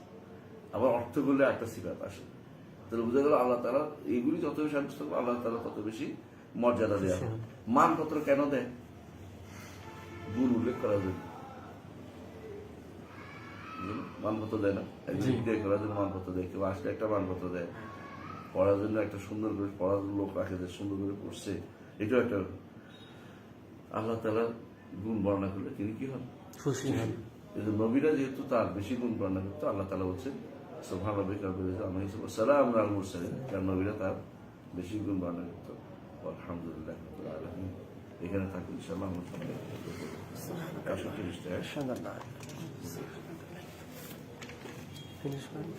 আবার অর্থ করলে একটা সিফাত আসে। তাহলে বোঝা গেল আল্লাহ তাআলা এইগুলি যত বেশি আবিষ্কার করবে, আল্লাহ তাআলা তত বেশি মর্যাদা দেওয়া হবে। মানপত্র কেন দেয়? গুণ উল্লেখ করার জন্য। মানপত্র দেয় না, একজন বিদায় করার জন্য মানপত্র দেয়, কেউ আসলে একটা মানপত্র দেয়, পড়ার জন্য একটা সুন্দর করে পড়ার লোক রাখে, যে সুন্দর করে পড়ছে, এটাও একটা। আল্লাহ তাআলার গুণ বর্ণনা করলে তিনি কি হন? খুশি হন। এই যে নবীরা যেহেতু তার বেশি গুণ বর্ণনা করতো, আল্লাহ তাআলা বলছেন সুবহান রাব্বিকা রাব্বিল ইজ্জাতি আম্মা ইয়াসিফুন ওয়া সালামুন আলাল মুরসালিন, কারণ নবীরা তার বেশি গুণ বর্ণনা করতো। আলহামদুলিল্লাহ রাব্বিল আলামিন। এখানে থাকুন ইনশাআল্লাহ, আমরা সামনে 61 ফিনিশ করেন।